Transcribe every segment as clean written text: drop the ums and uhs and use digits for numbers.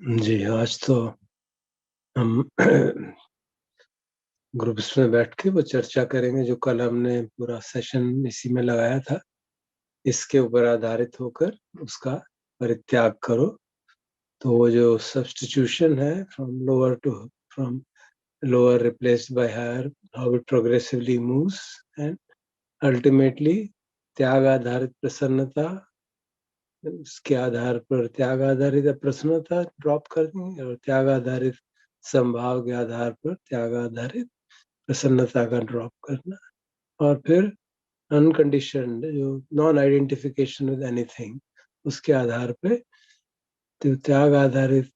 जी, आज तो हम ग्रुप्स में बैठ के वो चर्चा करेंगे जो कल हमने पूरा सेशन इसी में लगाया था। इसके ऊपर आधारित होकर उसका परित्याग करो। तो वो जो सब्स्टिट्यूशन है from lower replaced by higher, how it progressively moves and ultimately त्याग आधारित प्रसन्नता, उसके आधार पर त्याग आधारित प्रसन्नता ड्रॉप करनी और त्याग आधारित संभाव के आधार पर त्याग आधारित प्रसन्नता का ड्रॉप करना, और फिर अनकंडीशनड जो नॉन आइडेंटिफिकेशन विद एनीथिंग, उसके आधार पे तो त्याग आधारित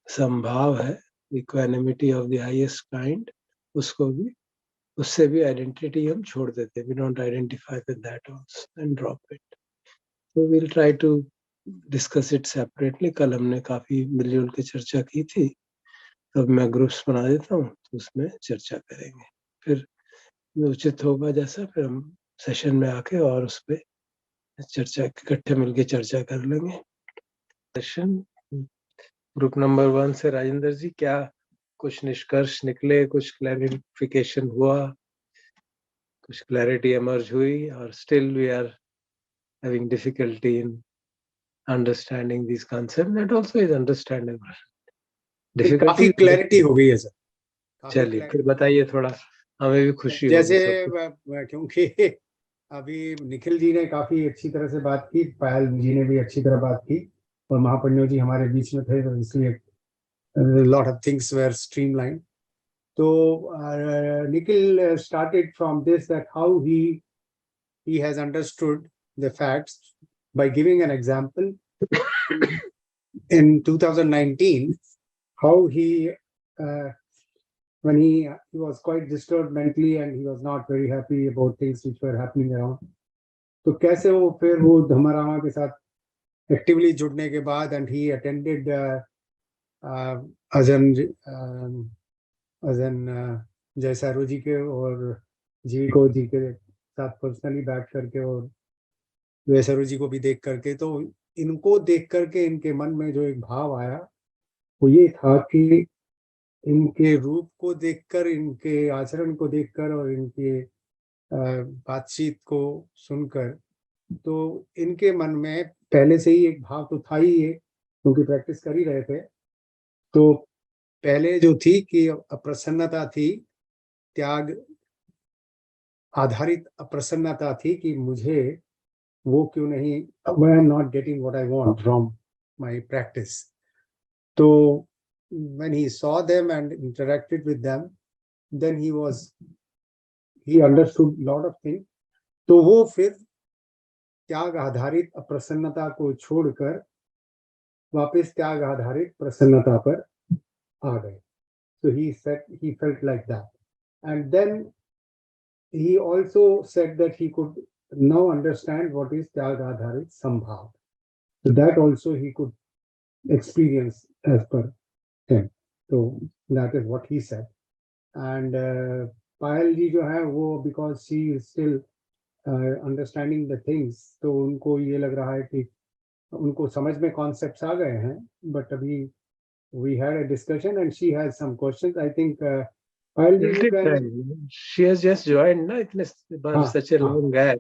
संभाव है, equanimity of the highest kind, उसको भी, उससे भी आइडेंटिटी हम छोड़ देते, we don't identify with that also and drop it. तो we'll try to discuss it separately. कल हमने काफी मिलजुल के चर्चा की थी, तो अब मैं ग्रुप्स बना देता हूँ, तो उसमें चर्चा करेंगे। फिर उचित होगा जैसा, फिर हम सेशन में आके और उस पर चर्चा इकट्ठे मिलके चर्चा कर लेंगे। सेशन ग्रुप नंबर 1 से राजेंद्र जी, क्या कुछ निष्कर्ष निकले, कुछ क्लैरिफिकेशन हुआ, कुछ क्लैरिटी एमर्ज हुई, और still we are having difficulty in understanding this concept? That also is understandable. काफी क्लैरिटी हो गई है सर। चलिए फिर बताइए, थोड़ा हमें भी खुशी जैसे होगी। क्योंकि अभी निखिल जी ने काफी अच्छी तरह से बात की, पायल जी ने भी अच्छी तरह बात की, और महापंडित जी हमारे बीच में थे, तो इसलिए lot of things were streamline. तो Nikhil started from this that how he has understood the facts by giving an example in 2019 how he when he was quite disturbed mentally and he was not very happy about things which were happening around. तो कैसे वो फिर वो धमारामा के साथ actively जुड़ने के बाद एंड ही अटेंडेड अजन जयसारू जी के और जीविको जी के साथ पर्सनली बैठ करके और जयसारू जी को भी देख करके, तो इनको देख करके इनके मन में जो एक भाव आया वो ये था कि इनके रूप को देखकर, इनके आचरण को देखकर और इनके बातचीत को सुनकर, तो इनके मन में पहले से ही एक भाव तो था ही, ये क्योंकि प्रैक्टिस कर ही रहे थे। तो पहले जो थी कि अप्रसन्नता थी, त्याग आधारित अप्रसन्नता थी कि मुझे वो क्यों नहीं, आई am not getting what I want from my practice. तो when he saw them and interacted with them, then he understood lot of things. तो वो फिर त्याग आधारित अप्रसन्नता को छोड़कर वापस त्याग आधारित प्रसन्नता पर आ गए। So he said he felt like that, and then he also said that he could now understand what is त्याग आधारित संभाव. So that also he could experience as per him. So that is what he said. And पायल जी जो है वो, because she is still understanding the things, तो उनको ये लग रहा है कि उनको समझ में concepts आ गए हैं, but अभी we had a discussion and she has some questions. I think Payal ji, you can... She has just joined, na, itne such a long gap.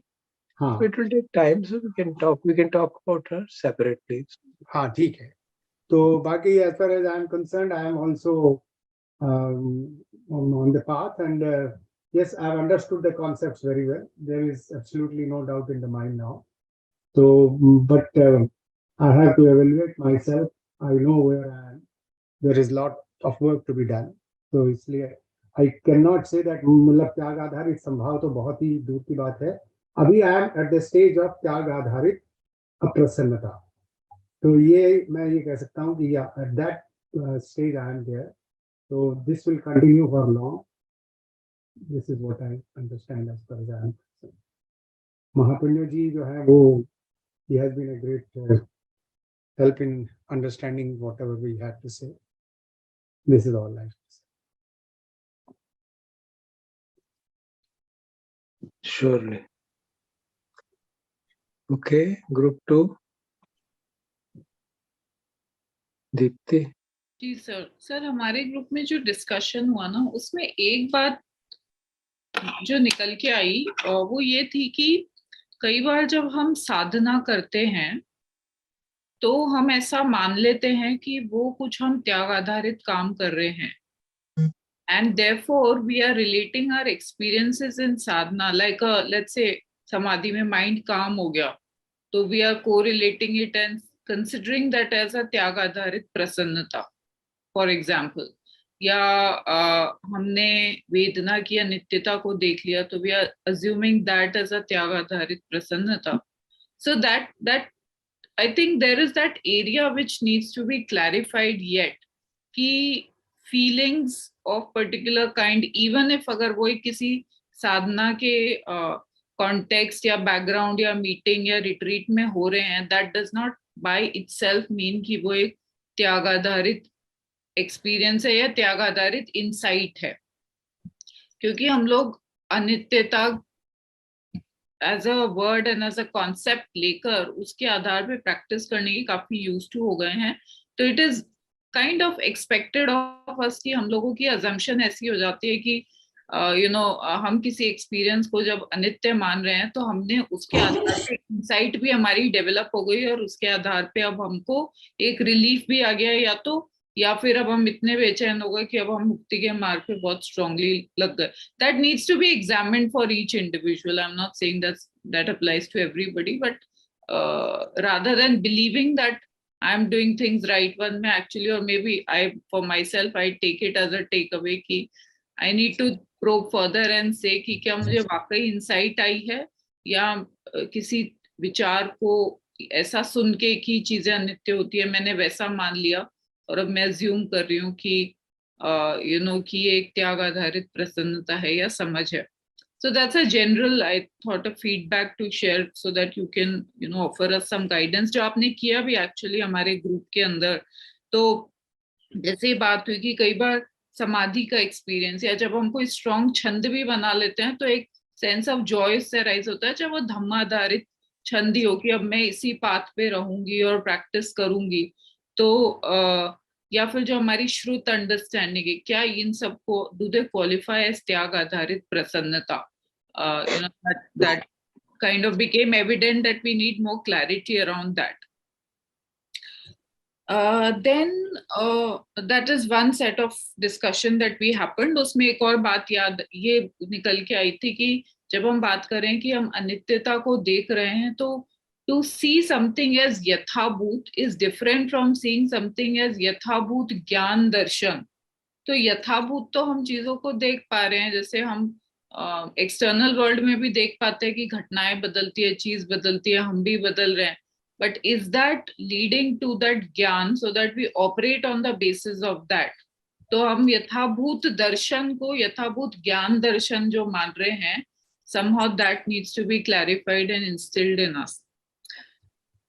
So it will take time, so we can talk about her separately. हाँ ठीक है। तो बाकी as far as I am concerned, I am also on the path, and yes, I have understood the concepts very well. There is absolutely no doubt in the mind now. So, but I have to evaluate myself. I know where I am. There is a lot of work to be done. So इसलिए I cannot say that मतलब त्याग आधारित संभाव तो बहुत ही दूर की बात है। अभी I am at the stage of त्याग आधारित अप्रसन्नता। तो ये मैं ये कह सकता हूँ कि at that stage I am there. So this will continue for long. This is what I understand as far as I am concerned. Mahapunya ji जो है वो, he has been a great help in understanding whatever we had to say. This is all I have to say. Surely. Okay, group 2. Deepti. Ji sir. Sir हमारे group में जो discussion हुआ ना, उसमें एक बात जो निकल के आई वो ये थी कि कई बार जब हम साधना करते हैं तो हम ऐसा मान लेते हैं कि वो कुछ हम त्याग आधारित काम कर रहे हैं, and therefore we are relating our experiences in sadhana like a, let's say samadhi में mind calm हो गया, तो we are correlating it and considering that as a त्याग आधारित प्रसन्नता, फॉर एग्जाम्पल। या हमने वेदना की अनित्यता को देख लिया तो we are assuming that as a त्याग आधारित प्रसन्नता। So that I think there is that area which needs to be clarified yet, कि feelings of particular kind, even if अगर वो एक किसी साधना के कॉन्टेक्स्ट या बैकग्राउंड या मीटिंग या रिट्रीट में हो रहे हैं, that does not by itself mean कि वो एक त्याग आधारित एक्सपीरियंस है या त्याग आधारित इंसाइट है। क्योंकि हम लोग अनित्यता as a word and as a concept लेकर उसके आधार पे प्रैक्टिस करने की काफी यूज टू हो गए हैं, तो it is kind of expected of us कि हम लोगों की अजम्पशन ऐसी हो जाती है कि हम किसी एक्सपीरियंस को जब अनित्य मान रहे हैं तो हमने उसके आधार पे इंसाइट भी हमारी डेवलप हो गई और उसके आधार पे अब हमको एक रिलीफ भी आ गया, या फिर अब हम इतने बेचैन हो गए कि अब हम मुक्ति के मार्ग पे बहुत स्ट्रांगली लग गए। That needs to be examined for each individual. I am not saying that applies to everybody, but rather than believing that I'm doing things right, one may actually, or maybe for myself, I take it as a takeaway कि I need to probe further and say कि क्या मुझे वाकई insight आई है, या किसी विचार को ऐसा सुन के कि चीजें अनित्य होती है मैंने वैसा मान लिया और अब मैं अज्यूम कर रही हूँ कि कि ये एक त्याग आधारित प्रसन्नता है या समझ है। So that's a general, I thought, a feedback to share so that you can, offer us some guidance, जो आपने किया भी एक्चुअली हमारे ग्रुप के अंदर। तो जैसे बात हुई कि कई बार समाधि का एक्सपीरियंस, या जब हम कोई स्ट्रॉन्ग छंद भी बना लेते हैं तो एक सेंस ऑफ जॉय से राइज होता है, चाहे वो धम्माधारित छंद ही हो कि अब मैं इसी पाथ पे रहूंगी और प्रैक्टिस करूंगी। तो या फिर जो हमारी श्रुत अंडरस्टैंडिंग है, क्या इन सबको डू दे क्वालिफाई एज त्याग आधारित प्रसन्नता? that kind of became evident that we need more clarity around that. Then that is one set of discussion that we happened. उसमें एक और बात याद ये निकल के आई थी कि जब हम बात करें कि हम अनित्यता को देख रहे हैं, तो to see something as यथाभूत is different from seeing something as यथाभूत ज्ञान दर्शन। तो यथाभूत तो हम चीजों को देख पा रहे हैं, जैसे हम एक्सटर्नल वर्ल्ड में भी देख पाते हैं कि घटनाएं बदलती है, चीज बदलती है, हम भी बदल रहे हैं। But is that leading to that ज्ञान so that we operate on the basis of that? तो हम यथाभूत दर्शन को यथाभूत ज्ञान दर्शन जो मान रहे हैं, somehow that needs to be clarified and instilled in us.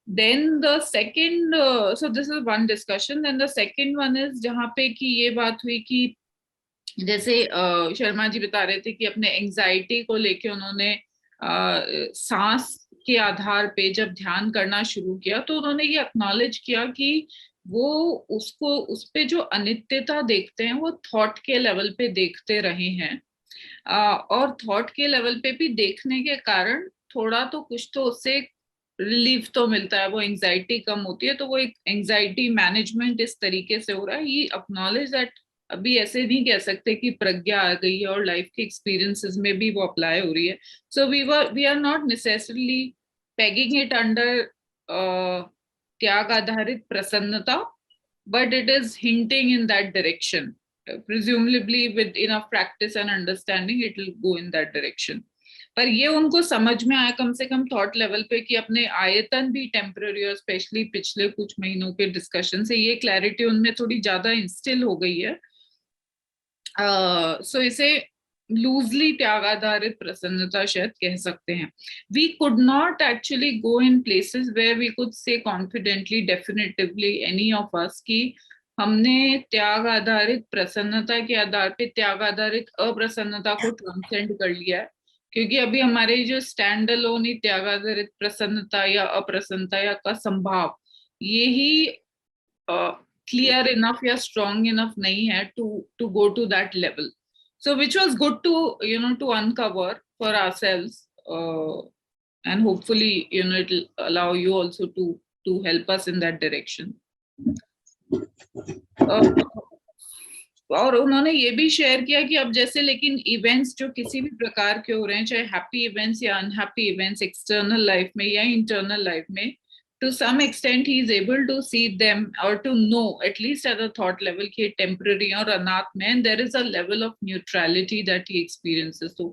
Then the second, so this is one discussion. Then the second one is जहाँ पे कि ये बात हुई कि जैसे शर्मा जी बता रहे थे कि अपने एंजाइटी को लेके उन्होंने सांस के आधार पे जब ध्यान करना शुरू किया तो उन्होंने ये एक्नॉलेज किया कि वो उसको उस पे जो अनित्यता देखते हैं वो थॉट के लेवल पे देखते रहे हैं, और थॉट के लेवल पे भी देखने के कारण थोड़ा तो कुछ तो उससे रिलीफ तो मिलता है, वो एंजाइटी कम होती है। तो वो एक एंजाइटी मैनेजमेंट इस तरीके से हो रहा है। ये एक्नॉलेज दैट अभी ऐसे नहीं कह सकते कि प्रज्ञा आ गई है और लाइफ के एक्सपीरियंसेस में भी वो अप्लाई हो रही है। So we are not necessarily pegging it under त्याग आधारित प्रसन्नता, but it is hinting in that direction. Presumably with enough practice and understanding it will go in that direction. पर ये उनको समझ में आया कम से कम थॉट लेवल पे कि अपने आयतन भी टेम्पररी, और स्पेशली पिछले कुछ महीनों के डिस्कशन से ये क्लैरिटी उनमें थोड़ी ज्यादा इंस्टिल हो गई है। सो इसे लूजली त्याग आधारित प्रसन्नता शायद कह सकते हैं। We could not actually go in places where we could say confidently definitively any of us कि हमने त्याग आधारित प्रसन्नता के आधार पे त्याग आधारित अप्रसन्नता को ट्रांसेंड कर लिया है। क्योंकि अभी हमारे जो स्टैंड अलोन ही त्याग आधारित प्रसन्नता या अप्रसन्नता या का संभाव, ये ही clear enough या strong enough नहीं है to go to that level. So which was good to to uncover for ourselves, and hopefully it'll allow you also to help us in that direction. और उन्होंने ये भी शेयर किया कि अब जैसे लेकिन इवेंट्स जो किसी भी प्रकार के हो रहे हैं, चाहे हैप्पी इवेंट्स या अनहैप्पी इवेंट्स, एक्सटर्नल लाइफ में या इंटरनल लाइफ में, to some extent he is able to see them or to know at least at a thought level कि temporary और अनात्म है, and there is a level of neutrality that he experiences. तो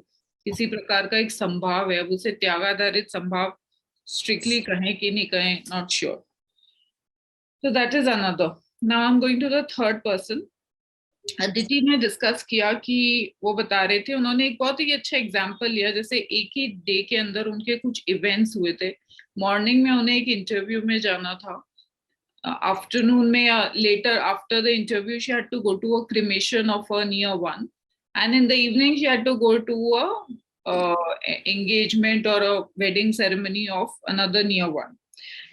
किसी प्रकार का एक संभाव है, अब उसे त्यागाधारित संभाव strictly कहें कि नहीं कहें, not sure. So that is another. Now I'm going to the third person. Aditi ने डिस्कस किया कि वो बता रहे थे, उन्होंने एक बहुत ही अच्छा एग्जांपल लिया, जैसे एक ही डे के अंदर उनके कुछ इवेंट्स हुए थे. मॉर्निंग में उन्हें एक इंटरव्यू में जाना था, आफ्टरनून में या later after the interview she had to go to a cremation of a near one, and in the evening she had to go to a engagement or a wedding ceremony of another near one.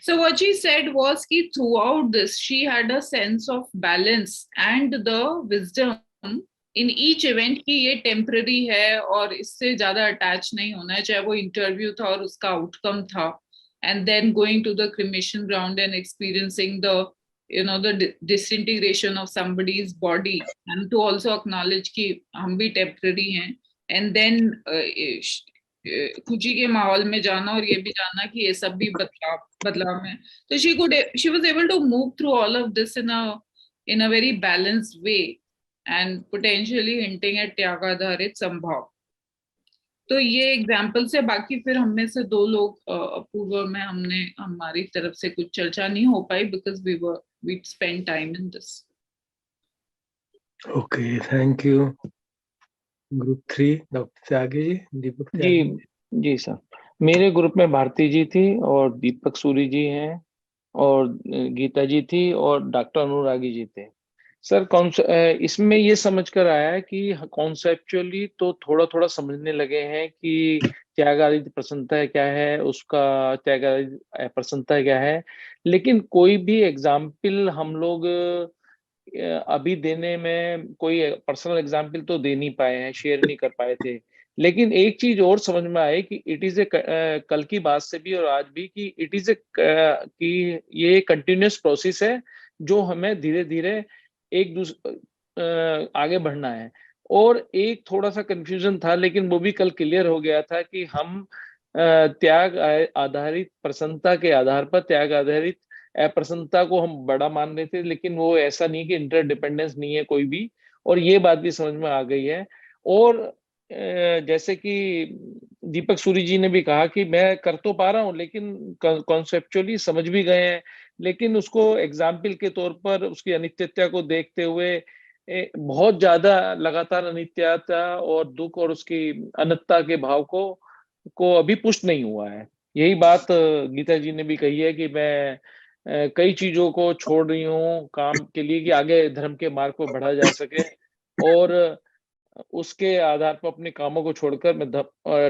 So what she said was कि throughout this she had a sense of balance and the wisdom in each event कि ये temporary है और इससे ज्यादा attach नहीं होना है, चाहे वो interview था और उसका outcome था, and then going to the cremation ground and experiencing the the disintegration of somebody's body, and to also acknowledge कि हम भी temporary हैं, and then खुशी के माहौल में जाना और ये भी जानना कि ये सब भी बदलाव में. तो she was able to move through all of this in a very balanced way and potentially hinting at त्यागाधारित संभाव. तो ये एग्जाम्पल से, बाकी फिर हम में से दो लोग पूर्व में हमारी तरफ से कुछ चर्चा नहीं हो पाई because we spent time in this. Okay, thank you. Group 3 doctor Tyagi ji, Deepak Tyagi ji sir. मेरे ग्रुप में भारती जी थी और दीपक सूरी जी हैं और गीता जी थी और डॉक्टर अनुरागी जी थे. सर इसमें ये समझ कर आया है कि कॉन्सेप्चुअली तो थोड़ा थोड़ा समझने लगे हैं कि त्यागाधीन प्रसन्नता क्या है, उसका त्यागाधीन प्रसन्नता क्या है, लेकिन कोई भी एग्जाम्पल हम लोग अभी देने में कोई पर्सनल एग्जाम्पल तो दे नहीं पाए हैं, शेयर नहीं कर पाए थे. लेकिन एक चीज और समझ में आई कि इट इज ए कल की बात से भी और आज भी कि इट इज ए कि ये कंटिन्यूअस प्रोसेस है जो हमें धीरे धीरे एक दूसरे आगे बढ़ना है. और एक थोड़ा सा कंफ्यूजन था लेकिन वो भी कल क्लियर हो गया था कि हम त्याग आधारित प्रसन्नता के आधार पर त्याग आधारित अप्रसन्नता को हम बड़ा मान रहे थे, लेकिन वो ऐसा नहीं कि इंटरडिपेंडेंस नहीं है कोई भी, और ये बात भी समझ में आ गई है. और जैसे कि दीपक सूरी जी ने भी कहा कि मैं कर तो पा रहा हूँ लेकिन कॉन्सेप्चुअली समझ भी गए हैं, लेकिन उसको एग्जाम्पल के तौर पर उसकी अनित्यता को देखते हुए बहुत ज्यादा लगातार अनित्यता और दुख और उसकी अनंतता के भाव को अभी पुष्ट नहीं हुआ है. यही बात गीता जी ने भी कही है कि मैं कई चीजों को छोड़ रही हूँ काम के लिए कि आगे धर्म के मार्ग पर बढ़ा जा सके, और उसके आधार पर अपने कामों को छोड़कर मैं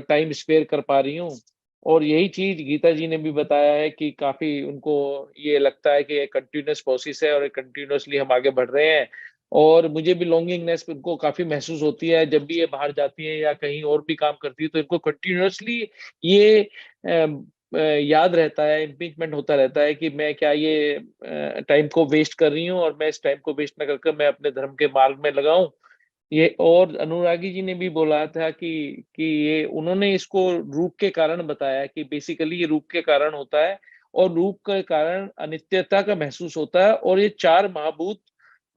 टाइम स्पेयर कर पा रही हूँ. और यही चीज गीता जी ने भी बताया है कि काफी उनको ये लगता है कि कंटिन्यूस प्रोसेस है और कंटिन्यूसली हम आगे बढ़ रहे हैं. और मुझे भी लॉन्गिंगनेस उनको काफी महसूस होती है जब भी ये बाहर जाती है या कहीं और भी काम करती है, तो इनको कंटिन्यूसली ये याद रहता है, इम्पीचमेंट होता रहता है कि मैं क्या ये टाइम को वेस्ट कर रही हूँ, और मैं इस टाइम को वेस्ट न करके मैं अपने धर्म के मार्ग में लगाऊं. ये और अनुरागी जी ने भी बोला था कि ये उन्होंने इसको रूप के कारण बताया कि बेसिकली ये रूप के कारण होता है और रूप के कारण अनित्यता का महसूस होता है, और ये 4 महाभूत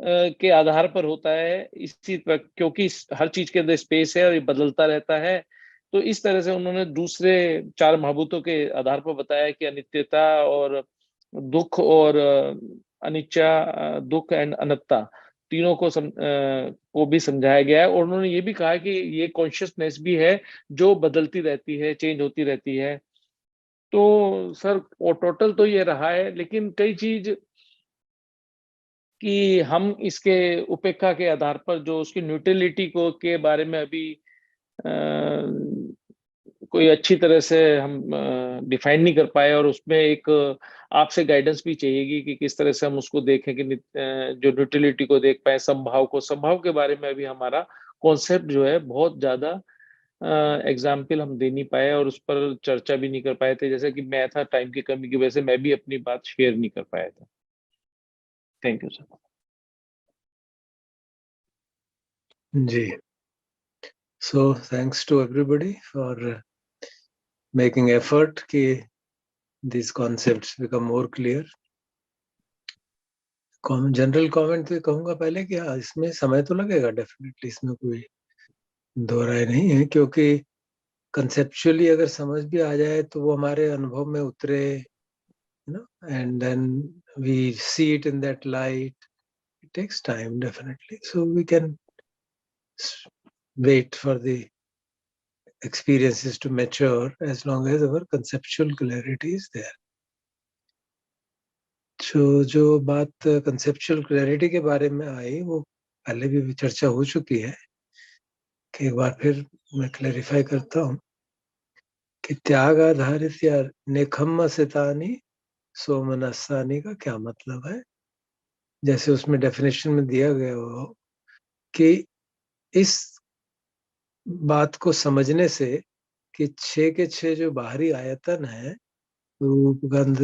के आधार पर होता है इसी पर, क्योंकि हर चीज के अंदर स्पेस है और ये बदलता रहता है. तो इस तरह से उन्होंने दूसरे 4 महाभूतों के आधार पर बताया कि अनित्यता और दुख और अनिच्छा, दुख एंड अनंतता तीनों को भी समझाया गया है. और उन्होंने ये भी कहा कि ये कॉन्शियसनेस भी है जो बदलती रहती है, चेंज होती रहती है. तो सर वो टोटल तो ये रहा है, लेकिन कई चीज कि हम इसके उपेक्षा के आधार पर जो उसकी न्यूट्रलिटी को के बारे में अभी कोई अच्छी तरह से हम डिफाइन नहीं कर पाए, और उसमें एक आपसे गाइडेंस भी चाहिएगी कि किस तरह से हम उसको देखें कि जो न्यूट्रलिटी को देख पाए, संभाव के बारे में भी हमारा कॉन्सेप्ट जो है बहुत ज्यादा एग्जाम्पल हम दे नहीं पाए और उस पर चर्चा भी नहीं कर पाए थे। जैसे कि मैं था, टाइम की कमी की वजह से मैं भी अपनी बात शेयर नहीं कर पाया था। Thank you sir. जी, so thanks to everybody for making effort कि these concepts become more clear. General comment तो कहूंगा पहले कि हाँ, इसमें समय तो लगेगा डेफिनेटली, इसमें कोई दो राय नहीं है, क्योंकि कंसेप्चुअली अगर समझ भी आ जाए तो वो हमारे अनुभव में उतरे, and then we see it in that light. It takes time, definitely. So we can wait for the experiences to mature as long as our conceptual clarity is there. जो बात कंसेप्चुअल क्लैरिटी के बारे में आई वो पहले भी चर्चा हो चुकी है, कि एक बार फिर मैं क्लैरिफाई करता हूँ कि त्याग आधारित या नेखम्म सितानी सोमनस्सानी का क्या मतलब है। जैसे उसमें डेफिनेशन में दिया गया हो कि इस बात को समझने से कि 6 के 6 जो बाहरी आयतन है, रूप गंध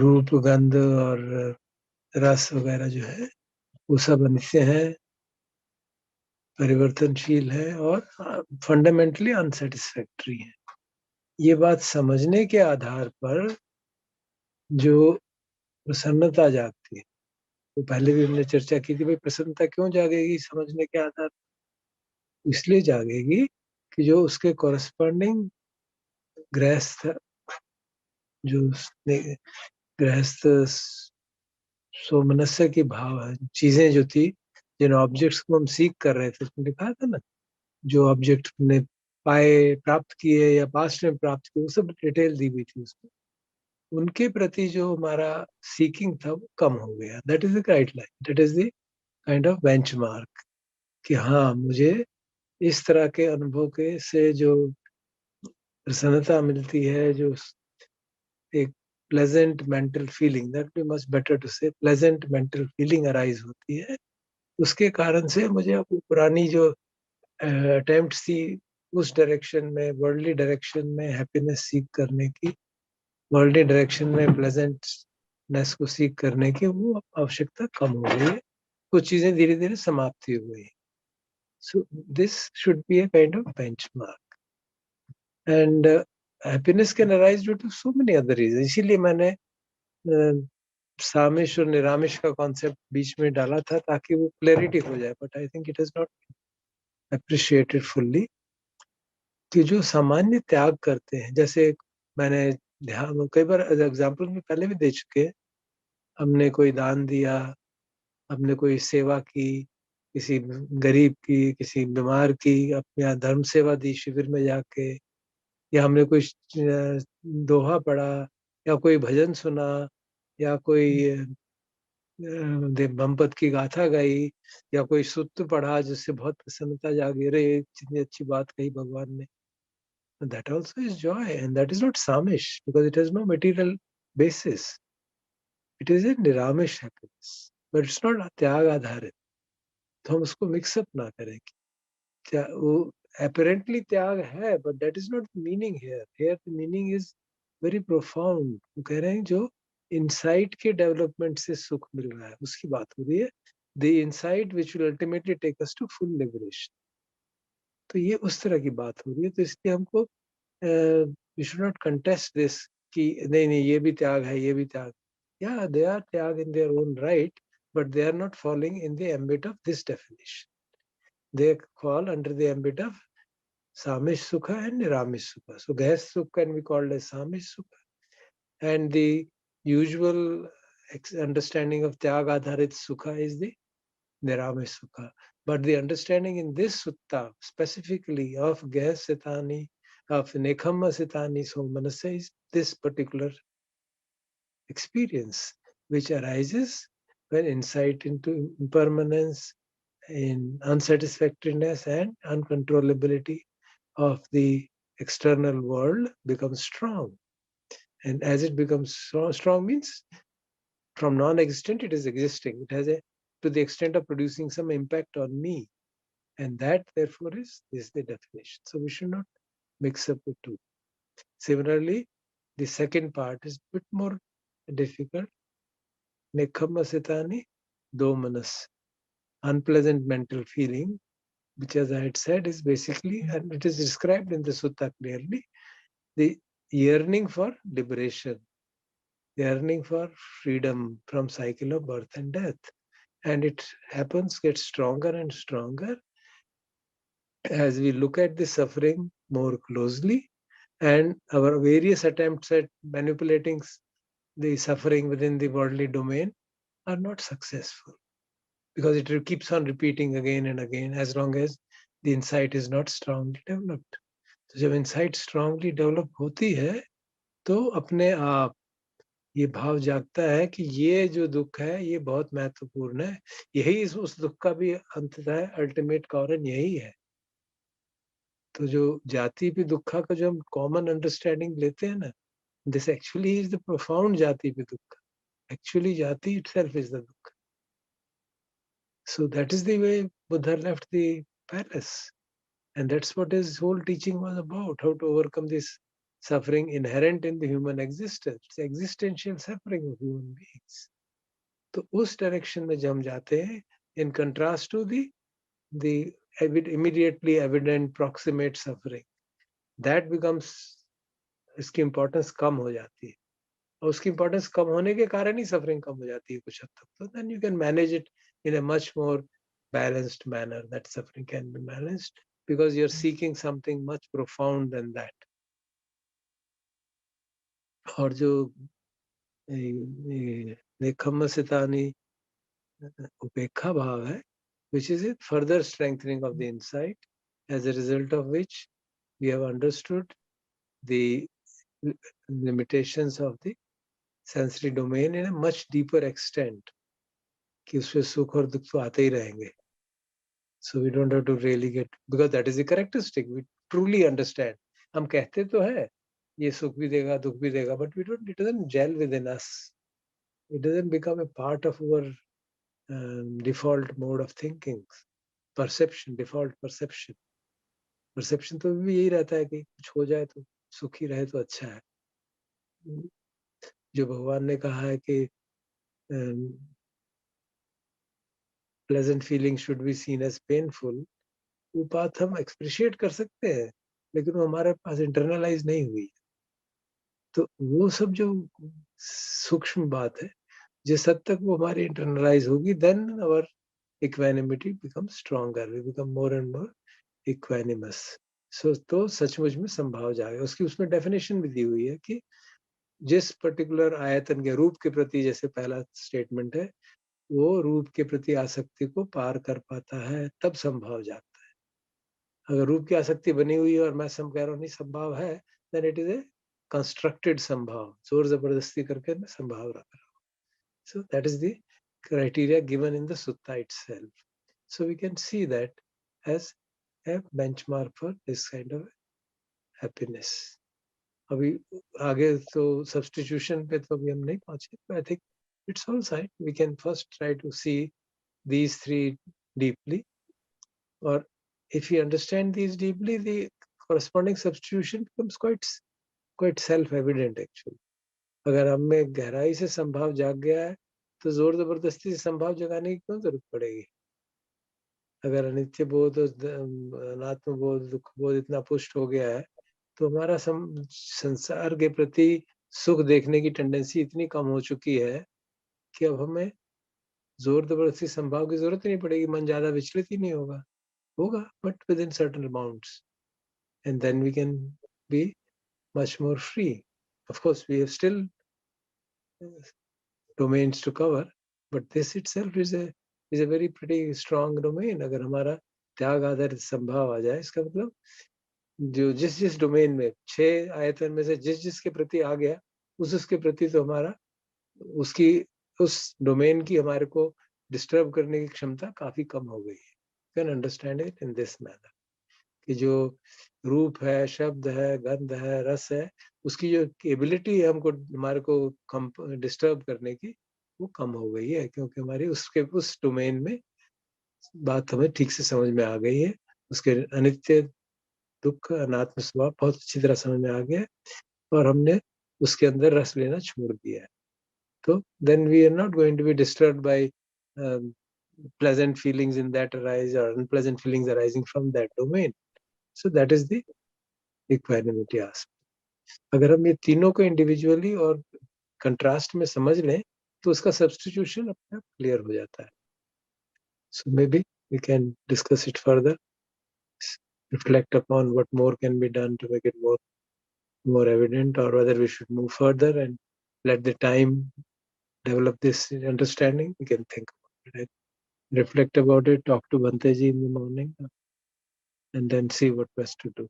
रूप गंध और रस वगैरह जो है वो सब अनित्य है, परिवर्तनशील है और फंडामेंटली अनसेटिस्फैक्टरी है। ये बात समझने के आधार पर जो प्रसन्नता जागती है, तो पहले भी हमने चर्चा की थी, भाई प्रसन्नता क्यों जागेगी समझने के आधार पर? इसलिए जागेगी कि जो उसके कॉरस्पॉन्डिंग गृहस्थ, जो गृहस्थ सोमनस्य की भाव है, चीजें जो थी, जिन ऑब्जेक्ट्स को हम सीख कर रहे थे, उसमें लिखा था ना, जो ऑब्जेक्ट ने पाए, प्राप्त किए या पास्ट में प्राप्त किए, वो सब डिटेल दी हुई थी उसमें। उनके प्रति जो हमारा सीकिंग था वो कम हो गया। That is the guideline, that is the kind of benchmark कि हाँ, मुझे इस तरह के अनुभव के से जो प्रसन्नता मिलती है, जो एक pleasant mental feeling, that be much better to say, pleasant mental feeling arise होती है, उसके कारण से मुझे अब पुरानी जो अटेम्प्ट थी उस डायरेक्शन में, वर्ल्डली डायरेक्शन में हैप्पीनेस सीख करने की, वर्ल्डली डायरेक्शन में प्लेजेंटनेस को सीख करने की, वो आवश्यकता कम हो गई है। कुछ चीजें धीरे धीरे समाप्ति हो गई। So this should be a kind of benchmark, and happiness can arise due to so many other reason. इसीलिए मैंने सामिश और निरामिश का कॉन्सेप्ट बीच में डाला था ताकि वो क्लैरिटी हो जाए, but I think it is not appreciated fully. कि जो सामान्य त्याग करते हैं, जैसे मैंने ध्यान कई बार एग्जाम्पल में पहले भी दे चुके हैं, हमने कोई दान दिया, हमने कोई सेवा की, किसी गरीब की, किसी बीमार की, अपने यहाँ धर्म सेवा दी शिविर में जाके, या हमने कोई दोहा पढ़ा, या कोई भजन सुना, या कोई बम्पत की गाथा गाई, या कोई सुत्त पढ़ा जिससे बहुत प्रसन्नता जागी, रे जितनी अच्छी बात कही भगवान ने। That also is joy, and that is not samish because it has no material basis. It is a niramish happiness, but it's not त्याग आधारित। तो हम उसको मिक्सअप ना करें। वो apparently त्याग है, but that is not the meaning here. Here the meaning is very profound. वो कह रहे हैं जो insight के development से सुख मिल रहा है उसकी बात हो रही है, the insight which will ultimately take us to full liberation. तो ये उस तरह की बात हो रही है, तो इसलिए हमको we should not contest this कि नहीं नहीं ये भी त्याग है, ये भी त्याग। Yeah, they are त्याग in their own right, but they are not falling in the ambit of this definition. They fall under the ambit of Samish Sukha and Niramish Sukha. So Gahas Sukha can be called as Samish Sukha, and the usual understanding of Tyag Adharit Sukha is the Niramish Sukha. But the understanding in this sutta specifically of Gahas Sitani, of Nekhamma Sitani Somanasa, is this particular experience which arises when insight into impermanence, in unsatisfactoriness and uncontrollability of the external world becomes strong. And as it becomes strong means from non-existent it is existing. It has a, to the extent of producing some impact on me. And that therefore is the definition. So we should not mix up the two. Similarly, the second part is a bit more difficult. Nekhammasitani domanas, unpleasant mental feeling, which as I had said is basically, and it is described in the sutta clearly, the yearning for liberation, yearning for freedom from cycle of birth and death. And it happens, gets stronger and stronger as we look at the suffering more closely, and our various attempts at manipulating the suffering within the worldly domain are not successful, because it keeps on repeating again and again as long as the insight is not strongly developed. तो जब insight strongly develop होती है तो अपने आप ये भाव जागता है कि ये जो दुख है ये बहुत महत्वपूर्ण है, यही उस दुख का भी अंततः अल्टीमेट कारण यही है. तो जो जाति पे दुखा का जो हम कॉमन अंडरस्टैंडिंग लेते हैं ना, this actually is the profound जाति पे दुख. एक्चुअली जाति itself is the दुख. So that is the way Buddha left the palace. And that's what his whole teaching was about, how to overcome this suffering inherent in the human existence, the existential suffering of human beings. तो उस direction में जब हम जाते हैं, in contrast to the immediately evident proximate suffering, that becomes, इसकी importance कम हो जाती है. और उसकी इम्पोर्टेंस कम होने के कारण ही सफरिंग कम हो जाती है कुछ हद तक. तो then you can manage it in a much more balanced manner. That suffering can be managed because you're seeking something much profound than that. और जो नेखम्मसितानी उपेक्षा भाव है, which is a further strengthening of the insight, as a result of which we have understood the limitations of the sensory domain in a much deeper extent, कि उसमें सुख और दुख तो आते ही रहेंगे. So we don't have to really get, because that is the characteristic. We truly understand. हम कहते तो है ये सुख भी देगा दुख भी देगा, but we don't, it doesn't gel within us. It doesn't become a part of our default mode of thinking. Perception, default perception. Perception तो भी यही रहता है कि कुछ हो जाए तो सुखी रहे तो अच्छा है. जो भगवान ने कहा है कि pleasant feeling should be seen as painful, वो बात हम एक्सप्रिशिएट कर सकते हैं, लेकिन वो हमारे पास इंटरनलाइज नहीं हुई. तो वो सब जो सूक्ष्म बात है, जिस हद तक वो हमारी इंटरनलाइज होगी, then our equanimity become stronger, we become more and more equanimous. So तो सचमुच में संभाव जाएगा. उसकी उसमें डेफिनेशन भी दी हुई है कि जिस पर्टिकुलर आयतन के रूप के प्रति, जैसे पहला स्टेटमेंट है, वो रूप के प्रति आसक्ति को पार कर पाता है तब संभाव जाता है. अगर रूप की आसक्ति बनी हुई है और मैं कह रहा हूँ नहीं संभाव है, then it is a constructed संभाव, जोर जबरदस्ती करके मैं संभाव रख रहा हूँ. So that is the criteria given in the sutta itself. So we can see that as a benchmark for this kind of happiness. अभी आगे तो substitution पे तो अभी हम नहीं पहुंचे, but I think it's all right. We can first try to see these three deeply, or if you understand these deeply, the corresponding substitution becomes quite self-evident actually. अगर हम में गहराई से संभाव जाग गया है तो जोर जबरदस्ती से संभाव जगाने की क्यों जरूरत पड़ेगी. अगर अनित्य बोध, अनात्म बोध, दुख बोध इतना पुष्ट हो गया है तो हमारा संसार के प्रति सुख देखने की टेंडेंसी इतनी कम हो चुकी है कि अब हमें जोर जबरदस्ती संभाव की जरूरत ही नहीं पड़ेगी. मन ज्यादा विचलित ही नहीं होगा, but within certain amounts, and then we can be much more free. Of course, we have still domains to cover, but this itself is a very pretty strong domain. अगर हमारा त्याग आधारित संभाव आ जाए, इसका मतलब जो जिस डोमेन में 6 आयतन में से जिसके प्रति आ गया, उसके प्रति तो हमारा उसकी उस डोमेन की हमारे को डिस्टर्ब करने की क्षमता काफी कम हो गई है. Can understand it in this manner कि जो रूप है, शब्द है, गंध है, रस है, उसकी जो एबिलिटी है हमको हमारे को डिस्टर्ब करने की, वो कम हो गई है, क्योंकि हमारी उसके उस डोमेन में बात हमें ठीक से समझ में आ गई है. उसके अनित्य, दुख, अनात्म स्वभाव बहुत अच्छी तरह समझ में आ गया है, और हमने उसके अंदर रस लेना छोड़ दिया है. तो then we are not going to be disturbed by pleasant feelings in that arise or unpleasant feelings arising from that domain. So that is the equanimity aspect. अगर हम ये तीनों को इंडिविजुअली और कंट्रास्ट में समझ लें तो उसका सब्स्टिट्यूशन अपने आप क्लियर हो जाता है. So maybe we can discuss it further, reflect upon what more can be done to make it more evident, or whether we should move further and let the time develop this understanding. We can think about it, reflect about it, talk to Bhanteji in the morning, and then see what best to do.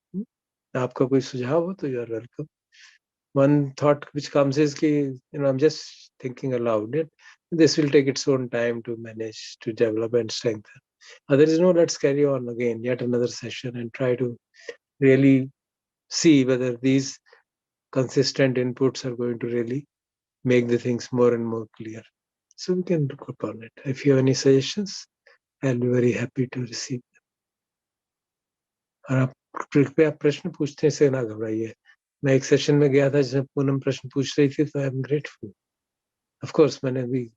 आपका कोई सुझाव हो तो you are welcome. One thought which comes is कि I'm just thinking aloud. This will take its own time to manage, to develop and strengthen. Otherwise, no, let's carry on again, yet another session, and try to really see whether these consistent inputs are going to really make the things more and more clear. So we can look upon it. If you have any suggestions, I'll be very happy to receive them. और आप कृपया प्रश्न पूछने से ना घबराइए. मैं एक सेशन में गया था जिसमें पूनम प्रश्न पूछ रही थी, तो I am grateful. Of course मैंने भी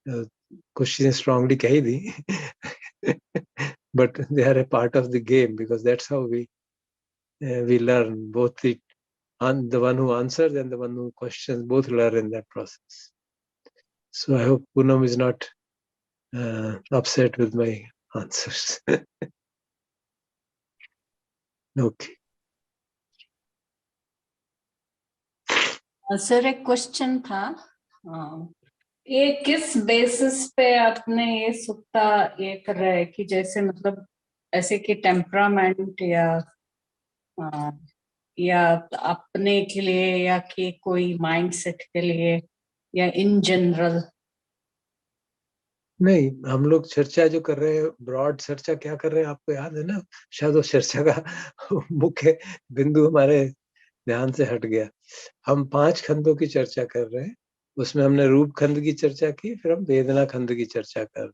कुछ चीजें स्ट्रांगली कही दी, but they are a part of the game, because that's how we learn. Both the one who answers and the one who questions both learn in that process. So I hope Poonam is not upset with my answers. Okay. Sir एक question था, ये किस basis पे आपने ये सुत्ता ये कर रहा है कि जैसे मतलब ऐसे कि टेम्परामेंट या अपने के लिए या कि कोई माइंडसेट के लिए या इन जनरल? नहीं, हम लोग चर्चा जो कर रहे हैं, ब्रॉड चर्चा क्या कर रहे हैं आपको याद है ना? शायद वो चर्चा का मुख्य बिंदु हमारे ध्यान से हट गया. हम 5 खंडों की चर्चा कर रहे हैं. उसमें हमने रूप खंड की चर्चा की, फिर हम वेदना खंड की चर्चा कर रहे हैं.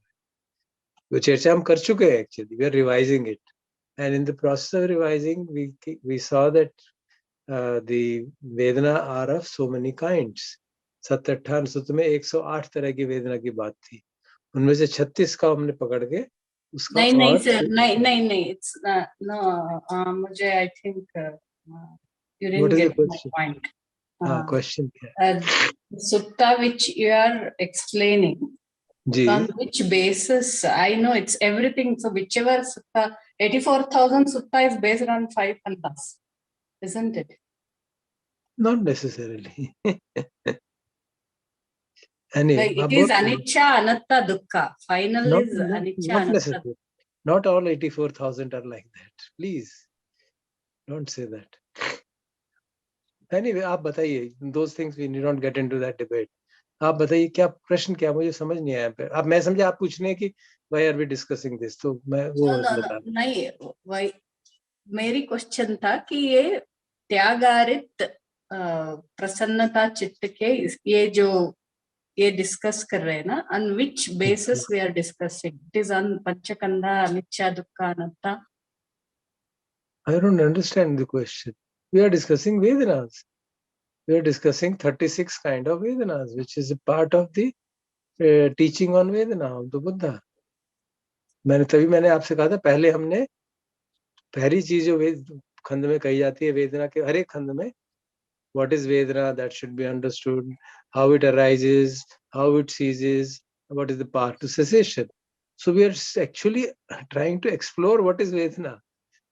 वो चर्चा हम कर चुके हैं actually. We are revising it, and in the process of revising we saw that the वेदना are of so many kinds. 57 सूत्र में 108 तरह की वेदना की बात थी. उनमें से 36 का हमने पकड़ के उसका नहीं नहीं और सर, नहीं इट्स नो, मुझे I think you what didn't is the get my question? Point. हाँ, क्वेश्चन क्या है? Sutta which you are explaining, जी, on which basis? I know it's everything. So whichever sutta, 84,000 sutta is based on 5 khandas, isn't it? Not necessarily. Anyway, Like आप it is बोल anicca, anatta, dukkha. Final not is not anicca, not anatta. necessary. Not all 84,000 are like that. Please don't say that. Anyway, आप बताइए. Those things we need not get into that debate. आप बताइए क्या प्रश्न, क्या मुझे समझ नहीं आया. पे अब मैं समझा आप पूछ रहे हैं कि why are we discussing this, तो मैं वो बता. नहीं, वही मेरी क्वेश्चन था कि ये त्यागारित प्रसन्नता चित्त के ये जो ये डिस्कस कर रहे हैं ना, on which basis we are discussing? It is on पंचकंधा, अनिच्छा, दुक्ख, अनात्ता. I don't understand the question. We are discussing Vedanas. We are discussing 36 kind of Vedanas, which is a part of the teaching on Vedana of the Buddha. मैंने आपसे कहा था, पहले हमने पहली चीज जो वेद खंड में कही जाती है, वेदना के हर एक खंड में, what is Vedana, that should be understood, how it arises, how it ceases, what is the path to cessation. So we are actually trying to explore what is Vedana.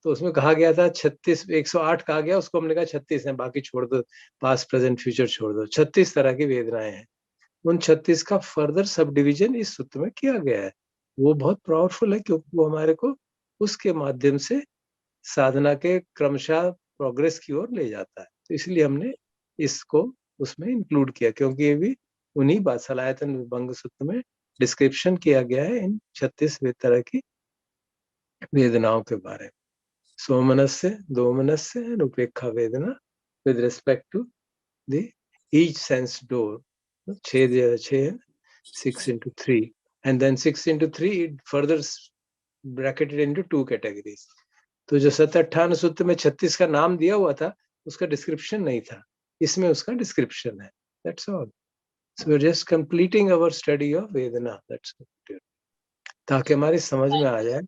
तो उसमें कहा गया था 36, 108 कहा गया, उसको हमने कहा 36 है, बाकी छोड़ दो, पास्ट प्रेजेंट फ्यूचर छोड़ दो. 36 तरह की वेदनाएं हैं. उन 36 का फर्दर सब डिविजन इस सूत्र में किया गया है. वो बहुत पावरफुल है, क्योंकि वो हमारे को उसके माध्यम से साधना के क्रमशः प्रोग्रेस की ओर ले जाता है. तो इसलिए हमने इसको उसमें इंक्लूड किया, क्योंकि ये भी उन्हीं वात्सलायतन विभंग सूत्र में डिस्क्रिप्शन किया गया है इन 36 तरह की वेदनाओं के बारे में। सोमनस्य, दोमनस्य and उपेक्षा वेदना with respect to the each sense door. 6 6 into 3, and then 6 into 3 it further bracketed into 2 categories. तो जो 57 सूत्र में 36 का नाम दिया हुआ था उसका डिस्क्रिप्शन नहीं था, इसमें उसका डिस्क्रिप्शन है. That's all. So we're just completing our study of Vedana. That's it. ताकि हमारी समझ में आ जाए,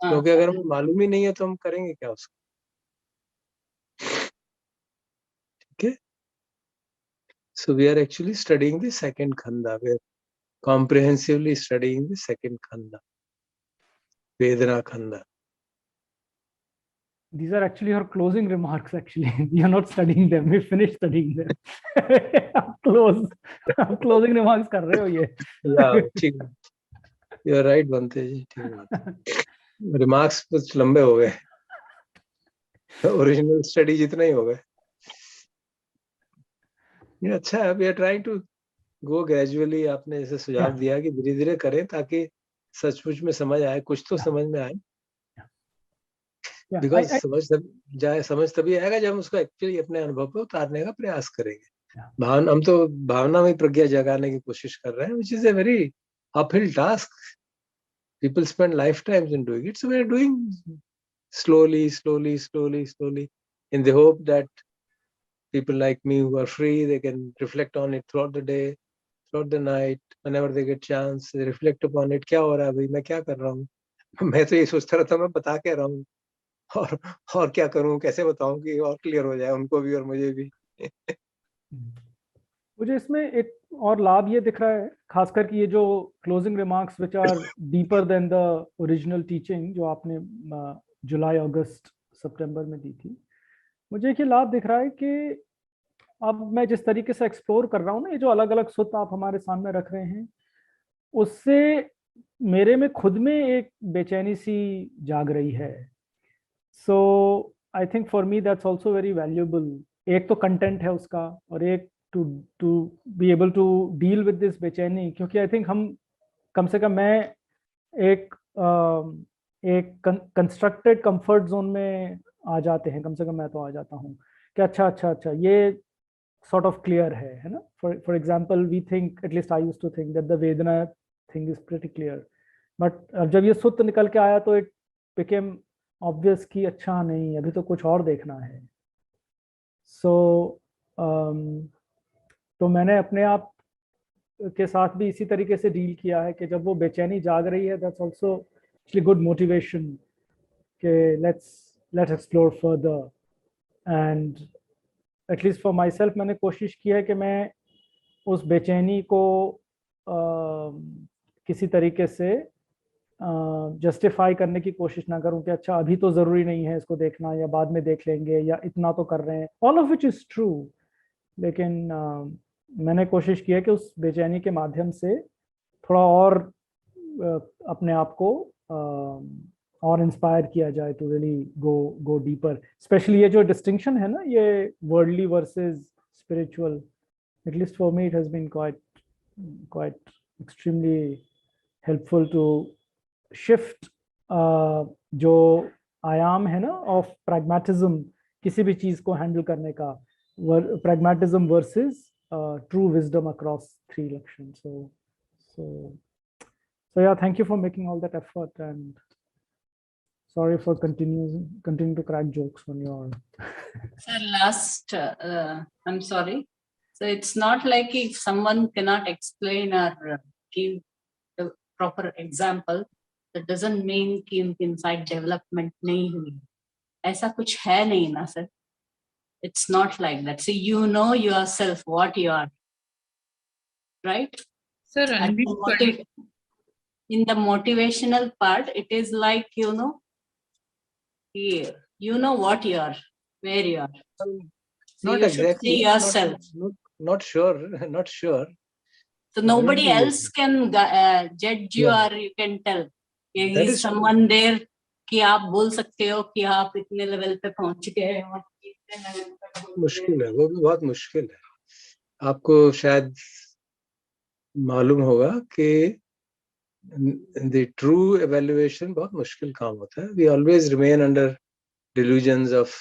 क्योंकि अगर हमें मालूम ही नहीं है तो हम करेंगे क्या उसको. ठीक है. So we are actually studying the second khanda. We are comprehensively studying the second khanda, Vedana khanda. These are actually her closing remarks. Actually, we are not studying them. We finished studying them. आप closing remarks कर रहे हो ये. Yeah, ठीक. You are right, Bante जी. ठीक बात. Remarks कुछ लंबे हो गए. Original study जितना ही हो गए. ये अच्छा है. We are trying to go gradually. आपने जैसे सुझाव दिया कि धीरे-धीरे करें ताकि सचमुच में समझ आए, कुछ तो समझ में आए. बिकॉज समझ तभी आएगा जब हम उसको एक्चुअली अपने अनुभव पे उतारने का प्रयास करेंगे. हम तो भावना में प्रज्ञा जगाने की कोशिश कर रहे हैं, which is a very uphill task. People spend lifetimes in doing it, so we are doing slowly, in the hope that people like me who are free, they can reflect on it throughout the day, throughout the night, whenever they get chance, they reflect upon it. क्या हो रहा है भाई, मैं क्या कर रहा हूँ. मैं तो ये सोचता रहता हूँ मैं बता क्या रहा हूँ, और क्या करूं, कैसे बताऊं कि और क्लियर हो जाए उनको भी और मुझे भी. मुझे इसमें एक और लाभ ये दिख रहा है, खासकर कि ये जो closing remarks which are deeper than the original teaching जो आपने जुलाई, अगस्त, सितंबर में दी थी. मुझे एक ये लाभ दिख रहा है कि अब मैं जिस तरीके से एक्सप्लोर कर रहा हूँ ना, ये जो अलग अलग सूत्र आप हमारे सामने रख रहे हैं, उससे मेरे में खुद में एक बेचैनी सी जाग रही है. So I think for me that's also very valuable. एक तो कंटेंट है उसका, और एक to be able to deal with this बेचैनी, क्योंकि I think हम कम से कम मैं एक कंस्ट्रक्टेड कंफर्ट जोन में आ जाते हैं. कम से कम मैं तो आ जाता हूँ कि अच्छा ये sort of clear है ना. For example, we think, at least I used to think that the Vedana thing is pretty clear, but जब ये सूत्र निकल के आया तो it became obvious कि अच्छा नहीं, अभी तो कुछ और देखना है. So तो मैंने अपने आप के साथ भी इसी तरीके से डील किया है कि जब वो बेचैनी जाग रही है, that's also actually good motivation कि let's explore further. And at least for myself मैंने कोशिश की है कि मैं उस बेचैनी को किसी तरीके से जस्टिफाई करने की कोशिश ना करूं कि अच्छा अभी तो ज़रूरी नहीं है इसको देखना, या बाद में देख लेंगे, या इतना तो कर रहे हैं, all of which is true. लेकिन मैंने कोशिश की है कि उस बेचैनी के माध्यम से थोड़ा और अपने आप को और इंस्पायर किया जाए to really go deeper. Specially ये जो डिस्टिंक्शन है ना, ये worldly versus spiritual, at least for me it has been quite extremely helpful to shift जो आयाम है ना ऑफ प्रैग्मेटिज्म, किसी भी चीज को हैंडल करने का, pragmatism versus true wisdom across 3 लक्षण. So yeah, thank you for making all that effort, and sorry for continuing to crack jokes on your Sir, last I'm sorry. So it's not like if someone cannot explain or give the proper example, that doesn't mean कि उनकी inside development नहीं हुई. ऐसा कुछ है नहीं ना sir. It's not like that. So you know yourself what you are, right? Sir, in the motivational part, it is like you know what you are, where you are. So not you exactly. should see yourself. Not sure. So nobody else can judge you or you can tell. There is someone there कि आप बोल सकते हो कि आप इतने level पे पहुंच गए हो. मुश्किल है, वो भी बहुत मुश्किल है. आपको शायद मालूम होगा कि the true evaluation बहुत मुश्किल काम होता है. We always remain under delusions of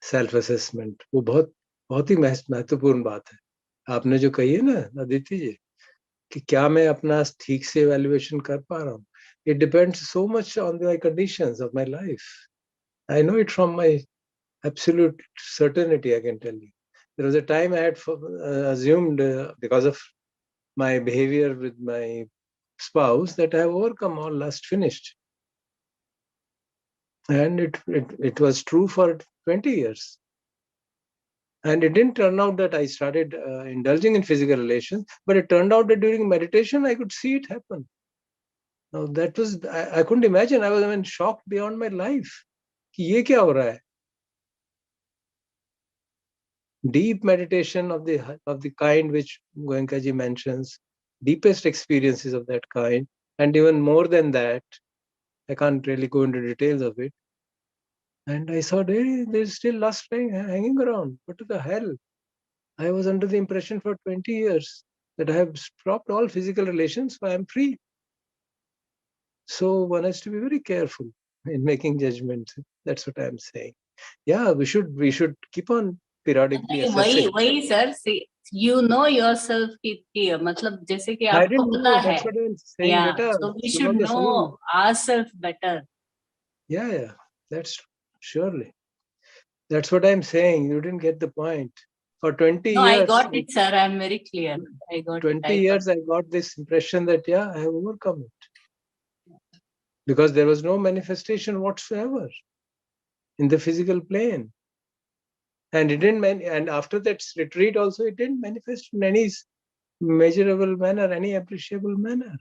self assessment. वो बहुत ही महत्वपूर्ण बात है. आपने जो कही है ना अदिति जी कि क्या मैं अपना ठीक से evaluation कर पा रहा हूँ. It depends so much on the conditions of my life. I know it from my absolute certainty, I can tell you. There was a time I had assumed because of my behavior with my spouse that I have overcome all lust, finished. And it was true for 20 years. And it didn't turn out that I started indulging in physical relations, but it turned out that during meditation, I could see it happen. Now that was, I couldn't imagine. I was even shocked beyond my life. कि ये क्या हो रहा है? Deep meditation of the kind which Goenka ji mentions, deepest experiences of that kind, and even more than that, I can't really go into details of it. And I saw there's still lust hanging around. What the hell? I was under the impression for 20 years that I have stopped all physical relations, so I am free. So one has to be very careful in making judgments. That's what I'm saying. Yeah, we should keep on periodically assessing. वही sir, you know yourself कि मतलब जैसे कि I आपको didn't पता know. है. That's what I'm saying, Yeah, beta. so we should know ourselves better. Yeah, that's surely. That's what I'm saying. You didn't get the point. For 20 No, years. I got it, sir. I'm very clear. I got 20 it. years, I got this impression that, yeah, I have overcome it. Because there was no manifestation whatsoever in the physical plane. And it didn't and after that retreat also, it didn't manifest in any measurable manner, any appreciable manner.